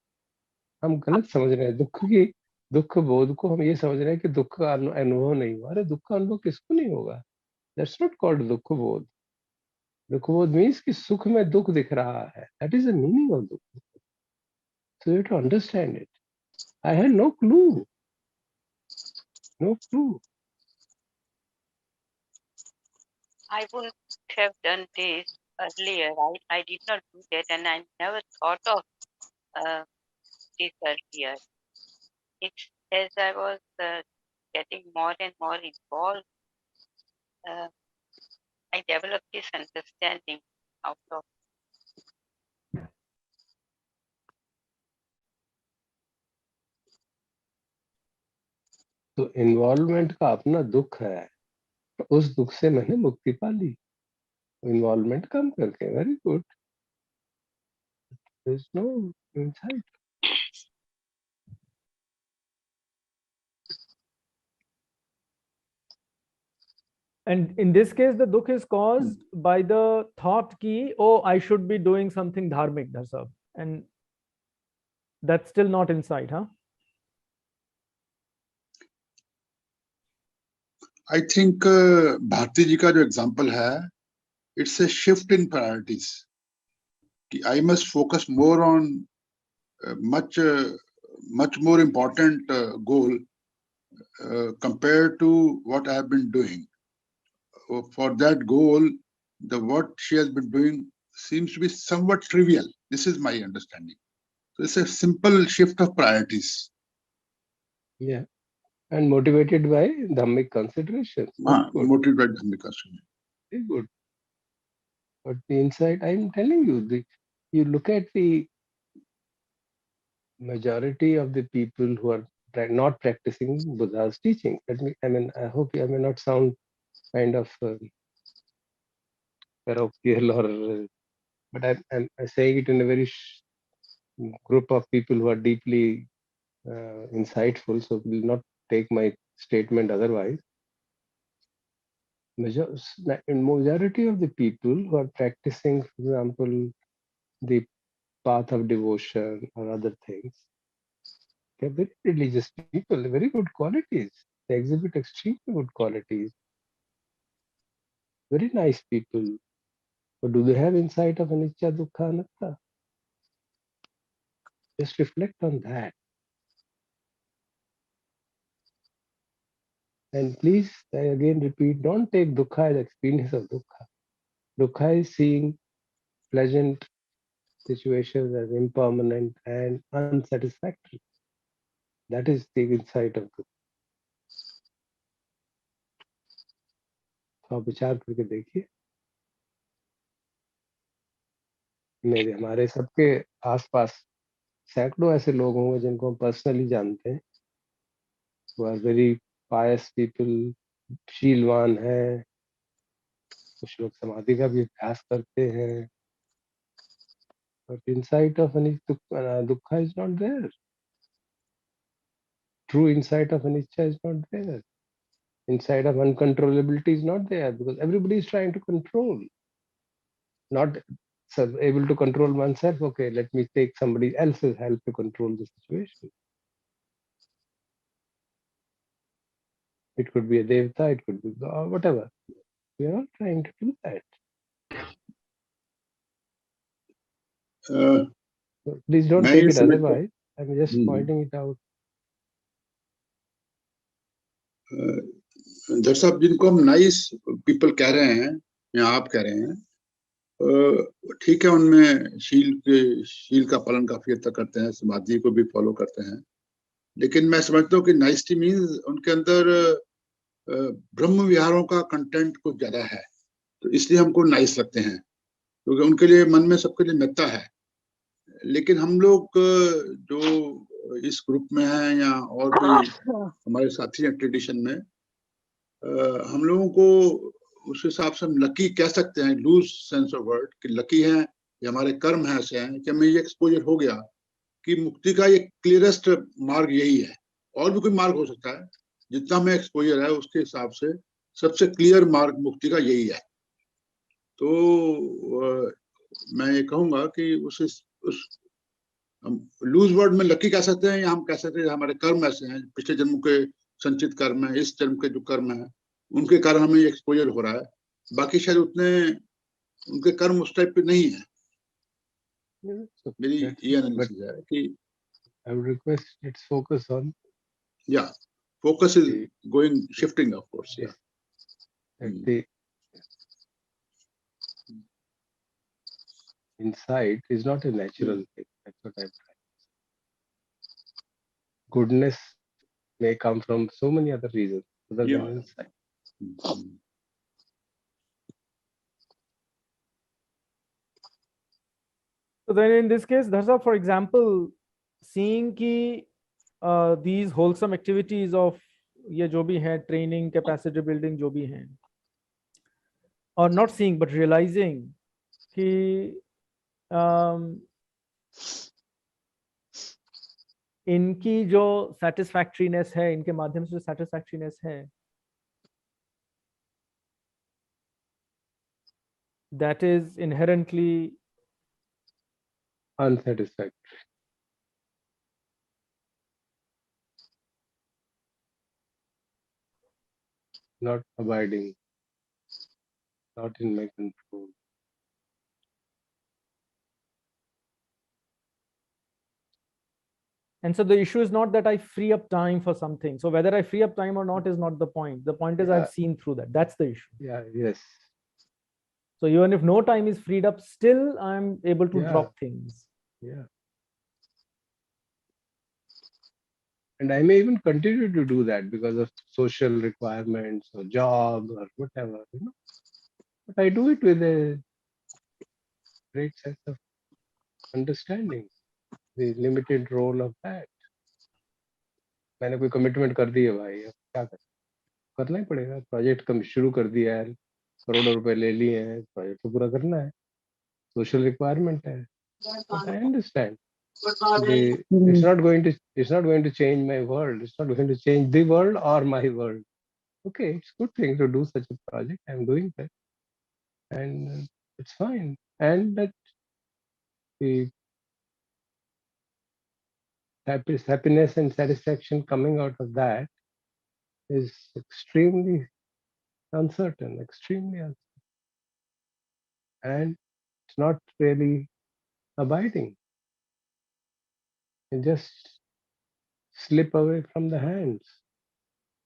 हम गलत समझ रहे हैं दुख बोध को, हम ये समझ रहे हैं कि दुख का अनुभव नहीं हुआ। अरे दुख का अनुभव किसको नहीं होगा? That's not called दुख बोध। दुख बोध means कि सुख में दुख दिख रहा है। That is the meaning of दुख। So you have to understand it. I had no clue. No clue. I wouldn't have done this earlier. I did not do that, and I never thought of this earlier. It's as I was getting more and more involved, I developed this understanding out of. तो involvement का अपना दुख है, उस दुख से मैंने मुक्ति पा ली इन्वॉल्वमेंट कम करके। Very good. There is no insight. And in this case, the dukh is caused by the thought ki, oh, I should be doing something dharmic, Dhar Sahab. And that's still not insight, huh? I think Bharti ji का जो example है, it's a shift in priorities कि I must focus more on much more important goal compared to what I have been doing. For that goal, what she has been doing seems to be somewhat trivial. This is my understanding. So it's a simple shift of priorities. Yeah, and motivated by dhammic considerations. Motivated by dhammic considerations. Very good. But the insight, I'm telling you, you look at the majority of the people who are not practicing Buddha's teaching. I hope I may not sound kind of parochial but I'm saying it in a very group of people who are deeply insightful, so will not take my statement otherwise. Majority of the people who are practicing, for example, the path of devotion or other things, they're very religious people, very good qualities. They exhibit extremely good qualities. Very nice people. But do they have insight of anicca, dukkha, anatta? Just reflect on that. And please, I again repeat, don't take dukkha as experience of dukkha. Dukkha is seeing pleasant situations as impermanent and unsatisfactory. That is the insight of dukkha. तो आप विचार करके देखिए, मेरे हमारे सबके आसपास सैकड़ों ऐसे लोग होंगे जिनको हम पर्सनली जानते हैं, who are very pious people, शीलवान है, कुछ लोग समाधि का भी अभ्यास करते हैं, but insight of dukkha is not there. True insight of anicca is not there. Insight of uncontrollability is not there because everybody is trying to control. Not able to control oneself. Okay, let me take somebody else's help to control the situation. It could be a devata, it could be God, whatever. We are not trying to do that. So please don't take it otherwise. I'm just pointing it out. दर्शक साहब, जिनको हम nice people कह रहे हैं या आप कह रहे हैं, ठीक है, उनमें शील का पालन काफी हद तक करते हैं, समाधि को भी फॉलो करते हैं, लेकिन मैं समझता हूँ कि नाइसटी मीन्स उनके अंदर ब्रह्म विहारों का कंटेंट कुछ ज्यादा है, तो इसलिए हमको नाइस लगते हैं, क्योंकि उनके लिए मन में सबके लिए मित्रता है। लेकिन हम लोग जो इस ग्रुप में हैं या और भी हमारे साथी हैं ट्रेडिशन में, हम लोगों को उस हिसाब से हम लकी कह सकते हैं, लूज सेंस ऑफ वर्ड, कि लकी है या हमारे कर्म है ऐसे हैं कि हमें ये एक्सपोजर हो गया कि मुक्ति का ये क्लियरेस्ट मार्ग यही है। और भी कोई मार्ग हो सकता है, जितना हमें एक्सपोजर है उसके हिसाब से सबसे क्लियर मार्ग मुक्ति का यही है। तो मैं ये कहूंगा कि उस हम लूज वर्ड में लकी कह सकते हैं, या हम कह सकते हैं हमारे कर्म ऐसे हैं, पिछले जन्म के संचित कर्म है, इस जन्म के जो कर्म है उनके कारण हमें ये एक्सपोजर हो रहा है, बाकी शायद उतने उनके कर्म उस टाइप पे नहीं है। मेरी ये एनालिसिस है कि I would request let's focus on focus is going shifting, of course. The insight is not a natural thing. That's what I'm trying. Goodness may come from so many other reasons other than insight. So then in this case, Dharsa, for example, seeing ki these wholesome activities of ये जो भी है training, capacity building जो भी हैं, or not seeing but realizing कि इनकी जो satisfactoriness है, इनके माध्यम से satisfactoriness है, that is inherently unsatisfactory. not abiding, not in my control. And so the issue is not that I free up time for something. So whether I free up time or not is not the point. The point is Yeah. I've seen through that. That's the issue. Yeah, yes. So even if no time is freed up, still I'm able to Yeah. drop things. Yeah. And I may even continue to do that because of social requirements or job or whatever, you know. But I do it with a great sense of understanding the limited role of that. मैंने कोई commitment कर दी है भाई, अब क्या कर, करना ही पड़ेगा. प्रोजेक्ट कम शुरू कर दिया है, करोड़ों रुपए ले लिए हैं, प्रोजेक्ट तो पूरा करना है. सोशल रिक्वायरमेंट है. But I understand. It's not going to change my world. It's not going to change the world or my world. Okay, it's a good thing to do such a project. I'm doing that, and it's fine. And that the happiness and satisfaction coming out of that is extremely uncertain, extremely uncertain, and it's not really abiding. It just slip away from the hands,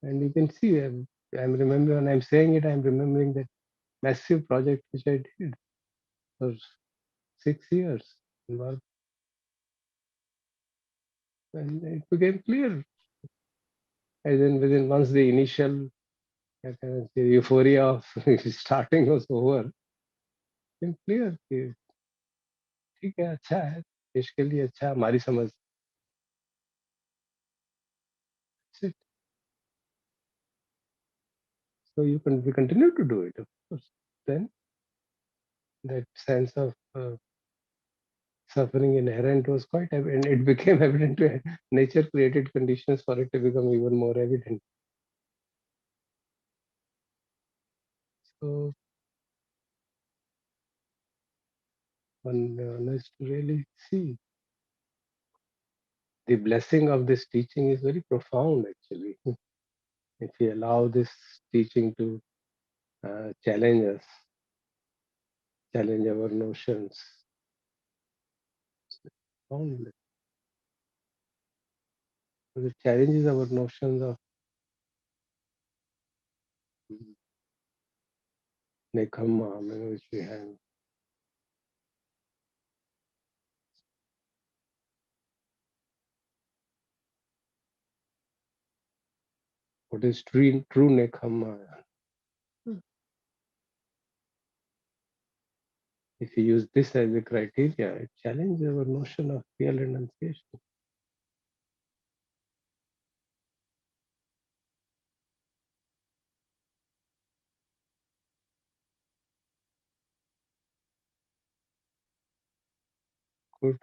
and you can see. I'm remembering when I'm saying it. I'm remembering that massive project which I did for 6 years. Well, and it became clear, as in within once the initial the euphoria of starting was over, it became clear कि ठीक है, अच्छा है, देश के लिए अच्छा, हमारी समझ. That's it. So we continue to do it, of course. Then that sense of suffering inherent was quite evident. It became evident. Nature created conditions for it to become even more evident. So one has to really see the blessing of this teaching is very profound, actually. If we allow this teaching to challenge us, challenge our notions, profound. Because it challenges our notions of nekhamma, which we have. What is true nekhamma? If you use this as a criteria, it challenges our notion of real renunciation. Good.